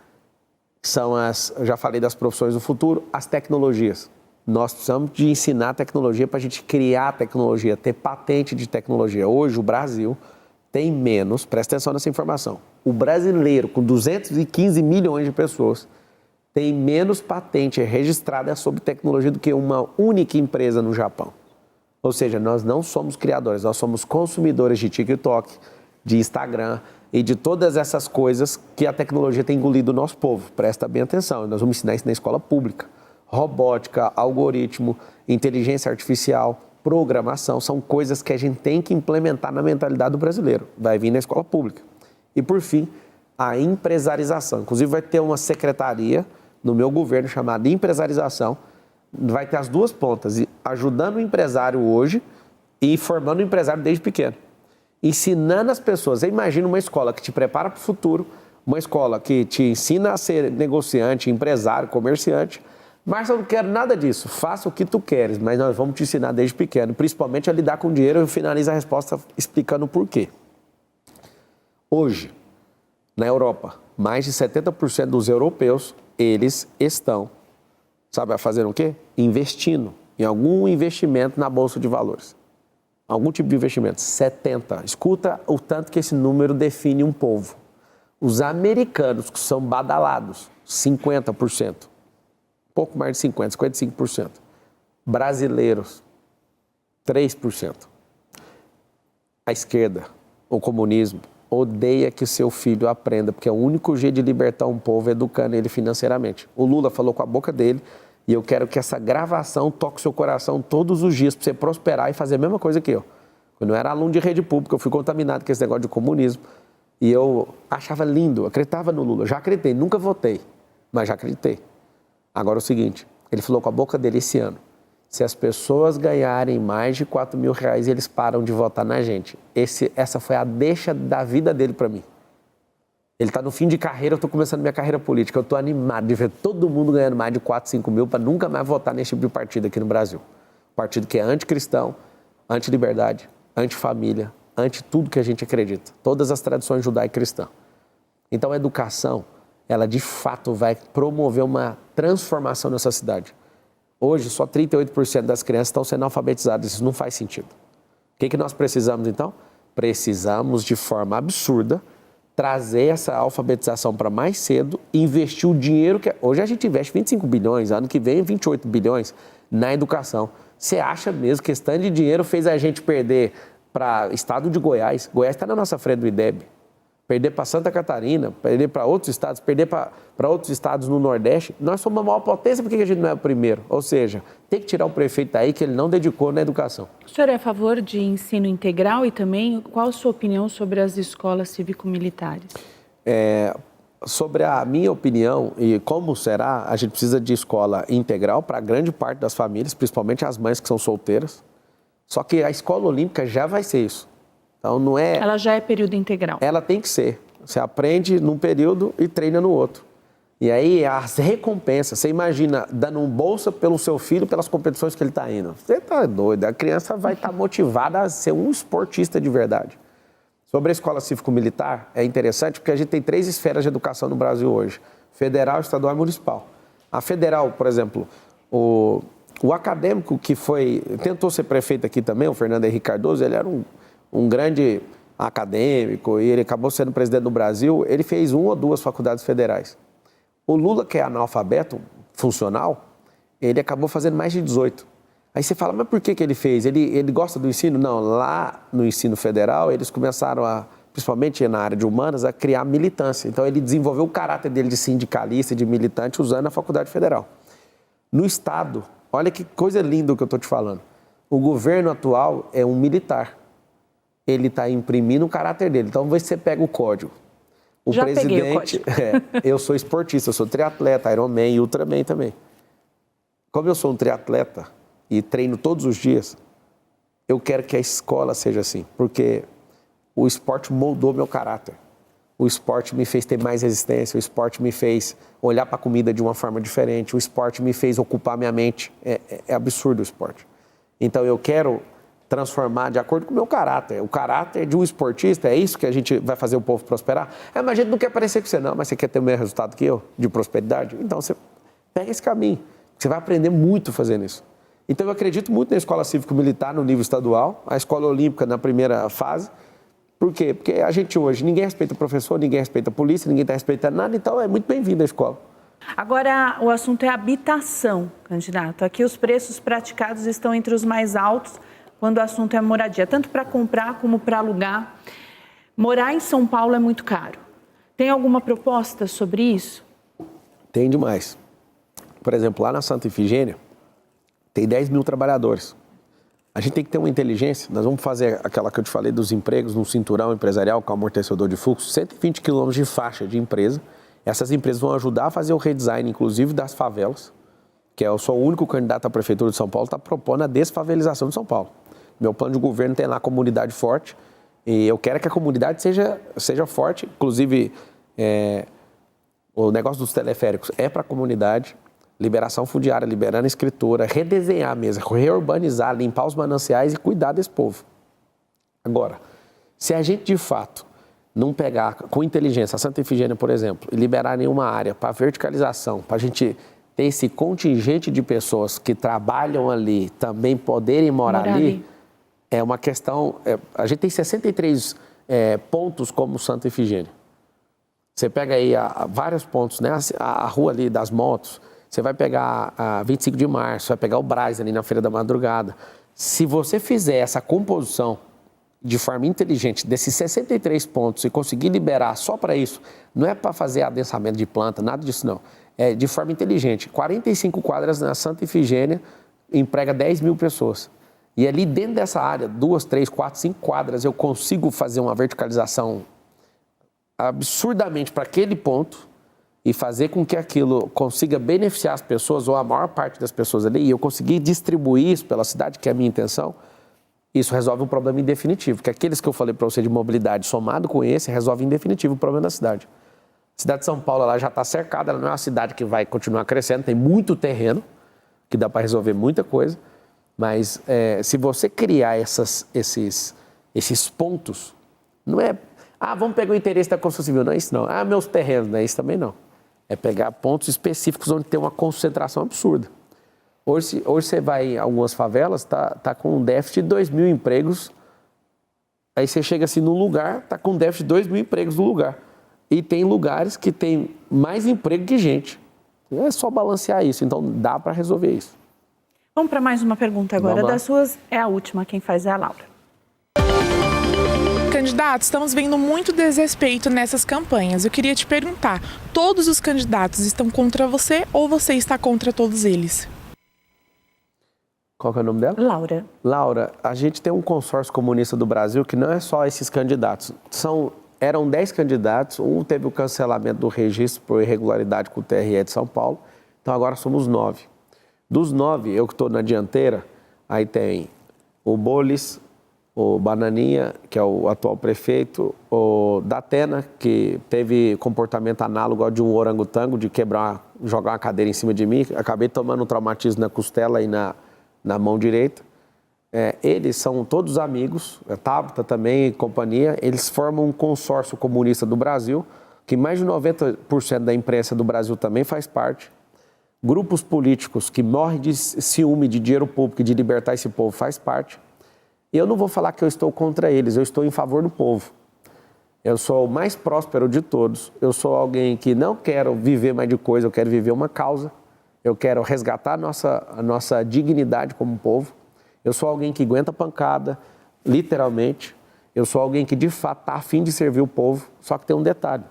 são eu já falei das profissões do futuro, as tecnologias. Nós precisamos de ensinar tecnologia para a gente criar tecnologia, ter patente de tecnologia. Hoje o Brasil tem menos, presta atenção nessa informação, o brasileiro com 215 milhões de pessoas tem menos patente registrada sobre tecnologia do que uma única empresa no Japão. Ou seja, nós não somos criadores, nós somos consumidores de TikTok, de Instagram e de todas essas coisas que a tecnologia tem engolido o nosso povo. Presta bem atenção, nós vamos ensinar isso na escola pública. Robótica, algoritmo, inteligência artificial, programação, são coisas que a gente tem que implementar na mentalidade do brasileiro. Vai vir na escola pública. E, por fim, a empresarização. Inclusive, vai ter uma secretaria no meu governo chamada empresarização. Vai ter as duas pontas, ajudando o empresário hoje e formando o empresário desde pequeno. Ensinando as pessoas. Imagina uma escola que te prepara para o futuro, uma escola que te ensina a ser negociante, empresário, comerciante. Mas eu não quero nada disso, faça o que tu queres, mas nós vamos te ensinar desde pequeno, principalmente a lidar com dinheiro. Eu finalizo a resposta explicando o porquê. Hoje, na Europa, mais de 70% dos europeus, eles estão, sabe, fazendo o quê? Investindo em algum investimento na Bolsa de Valores. Algum tipo de investimento. 70%. Escuta o tanto que esse número define um povo. Os americanos, que são badalados, 50%. Pouco mais de 50%, 55%. Brasileiros, 3%. A esquerda, o comunismo, odeia que seu filho aprenda, porque é o único jeito de libertar um povo é educando ele financeiramente. O Lula falou com a boca dele, e eu quero que essa gravação toque seu coração todos os dias para você prosperar e fazer a mesma coisa que eu. Quando eu era aluno de rede pública, eu fui contaminado com esse negócio de comunismo, e eu achava lindo, acreditava no Lula. Já acreditei, nunca votei, mas já acreditei. Agora é o seguinte, ele falou com a boca dele esse ano: se as pessoas ganharem mais de R$4.000, eles param de votar na gente. Essa foi a deixa da vida dele para mim. Ele está no fim de carreira, eu estou começando minha carreira política. Eu estou animado de ver todo mundo ganhando mais de 4, 5 mil para nunca mais votar nesse tipo de partido aqui no Brasil. Partido que é anticristão, anti-liberdade, anti-família, anti tudo que a gente acredita. Todas as tradições judaico-cristãs. Então a educação, ela de fato vai promover uma transformação nessa cidade. Hoje, só 38% das crianças estão sendo alfabetizadas. Isso não faz sentido. O que nós precisamos, então? Precisamos, de forma absurda, trazer essa alfabetização para mais cedo e investir o dinheiro que... Hoje a gente investe 25 bilhões, ano que vem 28 bilhões na educação. Você acha mesmo que esse tanto de dinheiro fez a gente perder para o estado de Goiás? Goiás está na nossa frente do IDEB. Perder para Santa Catarina, perder para outros estados, perder para outros estados no Nordeste. Nós somos a maior potência, por que a gente não é o primeiro? Ou seja, tem que tirar o prefeito daí que ele não dedicou na educação. O senhor é a favor de ensino integral e também qual a sua opinião sobre as escolas cívico-militares? Sobre a minha opinião e como será, a gente precisa de escola integral para grande parte das famílias, principalmente as mães que são solteiras. Só que a escola olímpica já vai ser isso. Então não é... Ela já é período integral. Ela tem que ser. Você aprende num período e treina no outro. E aí as recompensas, você imagina dando um bolsa pelo seu filho pelas competições que ele está indo. Você está doido, a criança vai estar motivada a ser um esportista de verdade. Sobre a escola cívico-militar, é interessante porque a gente tem 3 esferas de educação no Brasil hoje: federal, estadual e municipal. A federal, por exemplo, o acadêmico que tentou ser prefeito aqui também, o Fernando Henrique Cardoso, ele era um grande acadêmico, e ele acabou sendo presidente do Brasil, ele fez 1 ou 2 faculdades federais. O Lula, que é analfabeto funcional, ele acabou fazendo mais de 18. Aí você fala, mas por que ele fez? Ele gosta do ensino? Não, lá no ensino federal, eles começaram principalmente na área de humanas, a criar militância. Então ele desenvolveu o caráter dele de sindicalista, de militante, usando a faculdade federal. No Estado, olha que coisa linda o que eu estou te falando. O governo atual é um militar. Ele está imprimindo o caráter dele. Então, você pega o código. O Já presidente, peguei o código. Eu sou esportista, eu sou triatleta, Ironman e Ultraman também. Como eu sou um triatleta e treino todos os dias, eu quero que a escola seja assim, porque o esporte moldou meu caráter. O esporte me fez ter mais resistência, o esporte me fez olhar para a comida de uma forma diferente, o esporte me fez ocupar minha mente. É absurdo o esporte. Então, eu quero transformar de acordo com o meu caráter. O caráter de um esportista, é isso que a gente vai fazer o povo prosperar? Mas a gente não quer parecer com você, não, mas você quer ter o mesmo resultado que eu, de prosperidade? Então, você pega esse caminho. Você vai aprender muito fazendo isso. Então, eu acredito muito na escola cívico-militar no nível estadual, a escola olímpica na primeira fase. Por quê? Porque a gente hoje, ninguém respeita o professor, ninguém respeita a polícia, ninguém está respeitando nada, então é muito bem-vindo a escola. Agora, o assunto é habitação, candidato. Aqui os preços praticados estão entre os mais altos quando o assunto é moradia, tanto para comprar como para alugar. Morar em São Paulo é muito caro. Tem alguma proposta sobre isso? Tem demais. Por exemplo, lá na Santa Efigênia, tem 10 mil trabalhadores. A gente tem que ter uma inteligência. Nós vamos fazer aquela que eu te falei dos empregos no cinturão empresarial com amortecedor de fluxo, 120 quilômetros de faixa de empresa. Essas empresas vão ajudar a fazer o redesign, inclusive, das favelas, que eu sou o único candidato à Prefeitura de São Paulo que está propondo a desfavelização de São Paulo. Meu plano de governo tem lá a comunidade forte e eu quero que a comunidade seja forte. Inclusive, o negócio dos teleféricos é para a comunidade, liberação fundiária, liberando a escritura, redesenhar mesmo, reurbanizar, limpar os mananciais e cuidar desse povo. Agora, se a gente de fato não pegar com inteligência a Santa Efigênia, por exemplo, e liberar nenhuma área para verticalização, para a gente ter esse contingente de pessoas que trabalham ali também poderem morar ali, é uma questão... a gente tem 63 pontos como Santa Efigênia. Você pega aí vários pontos, né? A rua ali das motos, você vai pegar a 25 de março, vai pegar o Brás ali na Feira da Madrugada. Se você fizer essa composição de forma inteligente desses 63 pontos e conseguir liberar só para isso, não é para fazer adensamento de planta, nada disso não. É de forma inteligente. 45 quadras na Santa Efigênia emprega 10 mil pessoas. E ali dentro dessa área, 2, 3, 4, 5 quadras, eu consigo fazer uma verticalização absurdamente para aquele ponto e fazer com que aquilo consiga beneficiar as pessoas, ou a maior parte das pessoas ali, e eu conseguir distribuir isso pela cidade, que é a minha intenção. Isso resolve um problema em definitivo, que aqueles que eu falei para você de mobilidade, somado com esse, resolve em definitivo o problema da cidade. A cidade de São Paulo ela já está cercada, ela não é uma cidade que vai continuar crescendo, tem muito terreno, que dá para resolver muita coisa, mas se você criar esses pontos, não é, vamos pegar o interesse da construção civil, não é isso não, meus terrenos, não é isso também não. É pegar pontos específicos onde tem uma concentração absurda. Hoje você vai em algumas favelas, tá com um déficit de 2 mil empregos. Aí você chega assim num lugar, tá com um déficit de 2 mil empregos no lugar. E tem lugares que tem mais emprego que gente. É só balancear isso, então dá para resolver isso. Vamos para mais uma pergunta agora. Das suas, é a última, quem faz é a Laura. Candidato, estamos vendo muito desrespeito nessas campanhas. Eu queria te perguntar, todos os candidatos estão contra você ou você está contra todos eles? Qual que é o nome dela? Laura. Laura, a gente tem um consórcio comunista do Brasil que não é só esses candidatos. Eram 10 candidatos, um teve o cancelamento do registro por irregularidade com o TRE de São Paulo, então agora somos 9. Dos 9, eu que estou na dianteira, aí tem o Bolis, o Bananinha, que é o atual prefeito, o Datena, que teve comportamento análogo ao de um orangotango, de jogar uma cadeira em cima de mim, acabei tomando um traumatismo na costela e na mão direita. Eles são todos amigos, a Tabata também e companhia, eles formam um consórcio comunista do Brasil, que mais de 90% da imprensa do Brasil também faz parte. Grupos políticos que morrem de ciúme de dinheiro público e de libertar esse povo faz parte. Eu não vou falar que eu estou contra eles, eu estou em favor do povo. Eu sou o mais próspero de todos. Eu sou alguém que não quero viver mais de coisa, eu quero viver uma causa. Eu quero resgatar a nossa dignidade como povo. Eu sou alguém que aguenta pancada, literalmente. Eu sou alguém que, de fato, está a fim de servir o povo. Só que tem um detalhe.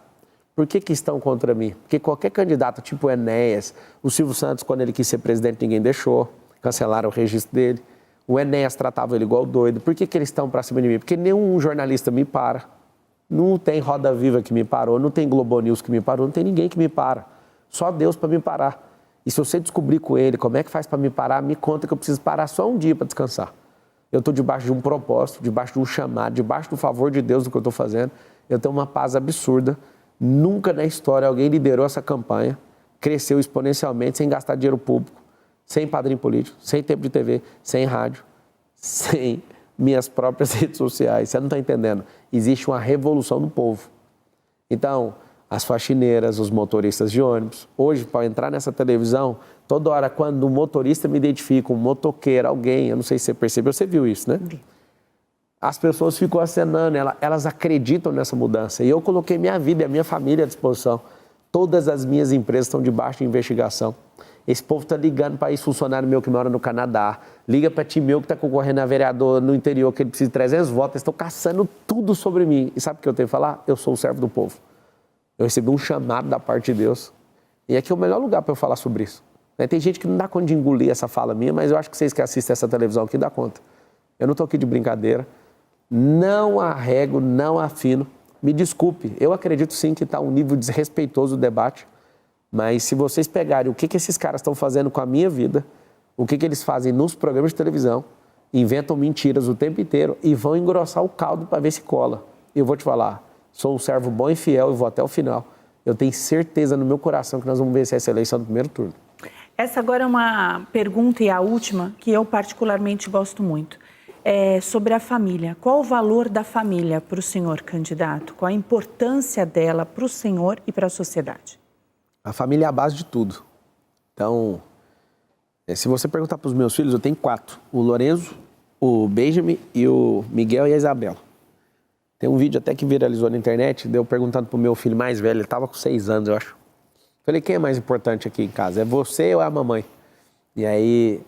Por que estão contra mim? Porque qualquer candidato, tipo o Enéas, o Silvio Santos, quando ele quis ser presidente, ninguém deixou. Cancelaram o registro dele. O Enéas tratava ele igual doido. Por que eles estão para cima de mim? Porque nenhum jornalista me para. Não tem Roda Viva que me parou, não tem Globo News que me parou, não tem ninguém que me para. Só Deus para me parar. E se você descobrir com ele como é que faz para me parar, me conta que eu preciso parar só um dia para descansar. Eu estou debaixo de um propósito, debaixo de um chamado, debaixo do favor de Deus do que eu estou fazendo. Eu tenho uma paz absurda. Nunca na história alguém liderou essa campanha, cresceu exponencialmente sem gastar dinheiro público, sem padrinho político, sem tempo de TV, sem rádio, sem minhas próprias redes sociais. Você não está entendendo. Existe uma revolução no povo. Então, as faxineiras, os motoristas de ônibus, hoje, para entrar nessa televisão, toda hora, quando um motorista me identifica, um motoqueiro, alguém, eu não sei se você percebeu, você viu isso, né? As pessoas ficam acenando, elas acreditam nessa mudança. E eu coloquei minha vida e a minha família à disposição. Todas as minhas empresas estão debaixo de investigação. Esse povo está ligando para esse funcionário meu que mora no Canadá, liga para time meu que está concorrendo a vereador no interior, que ele precisa de 300 votos, eles estão caçando tudo sobre mim. E sabe o que eu tenho que falar? Eu sou o servo do povo. Eu recebi um chamado da parte de Deus. E aqui é o melhor lugar para eu falar sobre isso. Tem gente que não dá conta de engolir essa fala minha, mas eu acho que vocês que assistem essa televisão aqui dá conta. Eu não estou aqui de brincadeira. Não arrego, não afino. Me desculpe, eu acredito sim que está um nível desrespeitoso o debate. Mas se vocês pegarem o que esses caras estão fazendo com a minha vida, o que eles fazem nos programas de televisão, inventam mentiras o tempo inteiro e vão engrossar o caldo para ver se cola. Eu vou te falar, sou um servo bom e fiel e vou até o final. Eu tenho certeza no meu coração que nós vamos vencer essa eleição no primeiro turno. Essa agora é uma pergunta e a última que eu particularmente gosto muito. É sobre a família. Qual o valor da família para o senhor candidato? Qual a importância dela para o senhor e para a sociedade? A família é a base de tudo. Então, se você perguntar para os meus filhos, eu tenho 4. O Lorenzo, o Benjamin e o Miguel e a Isabela. Tem um vídeo até que viralizou na internet, eu perguntando para o meu filho mais velho, ele estava com 6 anos, eu acho. Falei, quem é mais importante aqui em casa? É você ou é a mamãe? E aí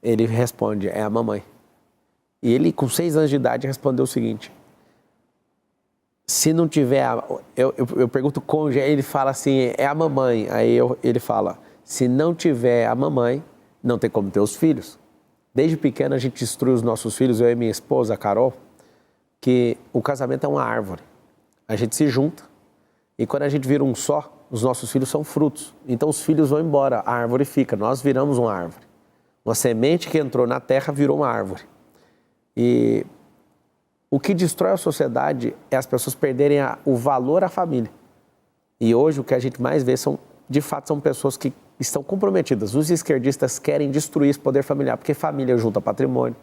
ele responde, é a mamãe. E ele, com 6 anos de idade, respondeu o seguinte: se não tiver, eu pergunto cônjuge, aí ele fala assim, é a mamãe. Aí ele fala, se não tiver a mamãe, não tem como ter os filhos. Desde pequeno a gente instrui os nossos filhos, eu e minha esposa, a Carol, que o casamento é uma árvore. A gente se junta e quando a gente vira um só, os nossos filhos são frutos. Então os filhos vão embora, a árvore fica, nós viramos uma árvore. Uma semente que entrou na terra virou uma árvore. E o que destrói a sociedade é as pessoas perderem o valor à família. E hoje o que a gente mais vê de fato, são pessoas que estão comprometidas. Os esquerdistas querem destruir esse poder familiar, porque família junta patrimônio,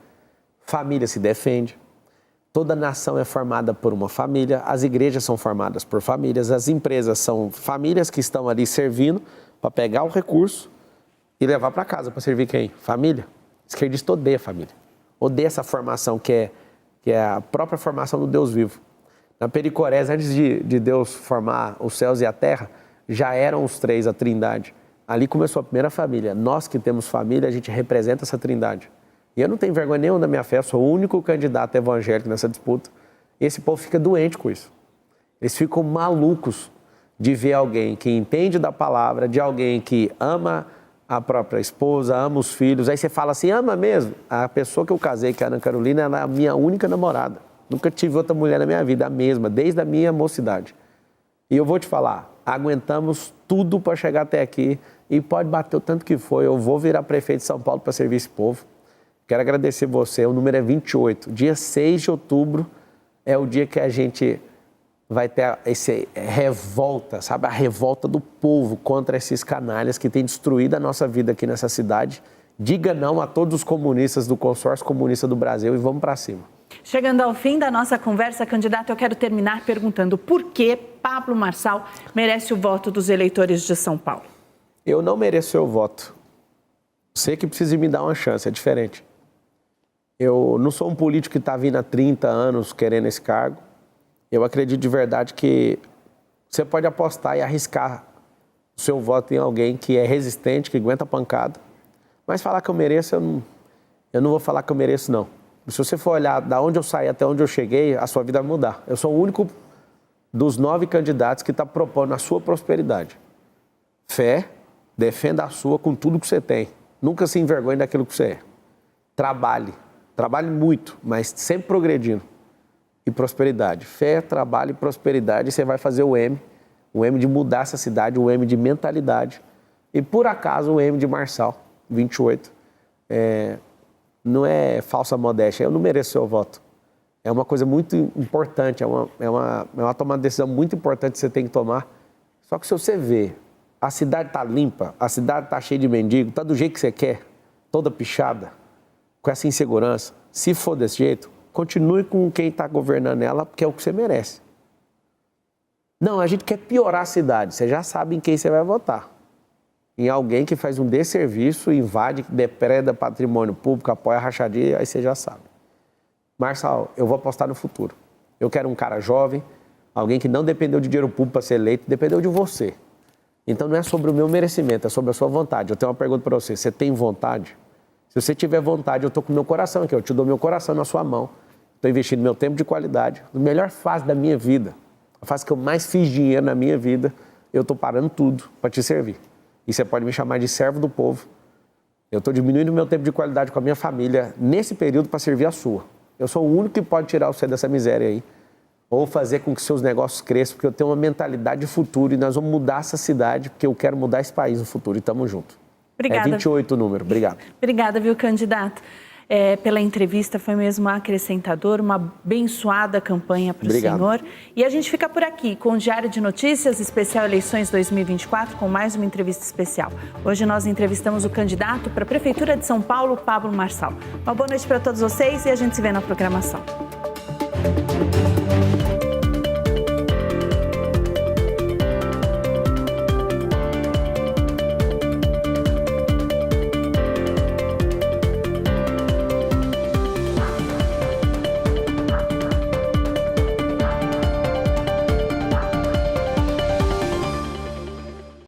família se defende. Toda nação é formada por uma família, as igrejas são formadas por famílias, as empresas são famílias que estão ali servindo para pegar o recurso e levar para casa para servir quem? Família. O esquerdista odeia a família. Odeia essa formação que é a própria formação do Deus vivo. Na Pericorés, antes de Deus formar os céus e a terra, já eram os 3, a trindade. Ali começou a primeira família. Nós que temos família, a gente representa essa trindade. E eu não tenho vergonha nenhuma da minha fé, sou o único candidato evangélico nessa disputa. E esse povo fica doente com isso. Eles ficam malucos de ver alguém que entende da palavra, de alguém que ama a própria esposa, ama os filhos. Aí você fala assim, ama mesmo? A pessoa que eu casei, que é a Ana Carolina, ela é a minha única namorada. Nunca tive outra mulher na minha vida, a mesma, desde a minha mocidade. E eu vou te falar, aguentamos tudo para chegar até aqui e pode bater o tanto que for. Eu vou virar prefeito de São Paulo para servir esse povo. Quero agradecer você, o número é 28. Dia 6 de outubro é o dia que a gente vai ter essa revolta, sabe? A revolta do povo contra esses canalhas que têm destruído a nossa vida aqui nessa cidade. Diga não a todos os comunistas do Consórcio Comunista do Brasil e vamos para cima. Chegando ao fim da nossa conversa, candidato, eu quero terminar perguntando por que Pablo Marçal merece o voto dos eleitores de São Paulo. Eu não mereço seu voto. Você que precisa me dar uma chance, é diferente. Eu não sou um político que está vindo há 30 anos querendo esse cargo. Eu acredito de verdade que você pode apostar e arriscar o seu voto em alguém que é resistente, que aguenta a pancada. Mas falar que eu mereço, eu não vou falar que eu mereço, não. Se você for olhar da onde eu saí até onde eu cheguei, a sua vida vai mudar. Eu sou o único dos 9 candidatos que está propondo a sua prosperidade. Fé, defenda a sua com tudo que você tem. Nunca se envergonhe daquilo que você é. Trabalhe muito, mas sempre progredindo. E prosperidade. Fé, trabalho e prosperidade. E você vai fazer o M de mudar essa cidade, o M de mentalidade. E por acaso o M de Marçal, 28. Não é falsa modéstia, eu não mereço seu voto. É uma coisa muito importante, é uma tomada de decisão muito importante que você tem que tomar. Só que se você vê, a cidade está limpa, a cidade está cheia de mendigo, está do jeito que você quer, toda pichada, com essa insegurança, se for desse jeito, continue com quem está governando ela, porque é o que você merece. Não, a gente quer piorar a cidade, você já sabe em quem você vai votar. Em alguém que faz um desserviço, invade, depreda patrimônio público, apoia a rachadinha, aí você já sabe. Marçal, eu vou apostar no futuro. Eu quero um cara jovem, alguém que não dependeu de dinheiro público para ser eleito, dependeu de você. Então não é sobre o meu merecimento, é sobre a sua vontade. Eu tenho uma pergunta para você, você tem vontade? Se você tiver vontade, eu estou com o meu coração aqui, eu te dou meu coração na sua mão. Estou investindo meu tempo de qualidade, na melhor fase da minha vida, a fase que eu mais fiz dinheiro na minha vida, eu estou parando tudo para te servir. E você pode me chamar de servo do povo. Eu estou diminuindo o meu tempo de qualidade com a minha família nesse período para servir a sua. Eu sou o único que pode tirar você dessa miséria aí. Ou fazer com que seus negócios cresçam, porque eu tenho uma mentalidade de futuro e nós vamos mudar essa cidade, porque eu quero mudar esse país no futuro e estamos juntos. Obrigada. É 28 o número. Obrigado. Obrigada, viu, candidato? Pela entrevista, foi mesmo acrescentador, uma abençoada campanha para o senhor. E a gente fica por aqui com o Diário de Notícias, especial Eleições 2024, com mais uma entrevista especial. Hoje nós entrevistamos o candidato para a Prefeitura de São Paulo, Pablo Marçal. Uma boa noite para todos vocês e a gente se vê na programação.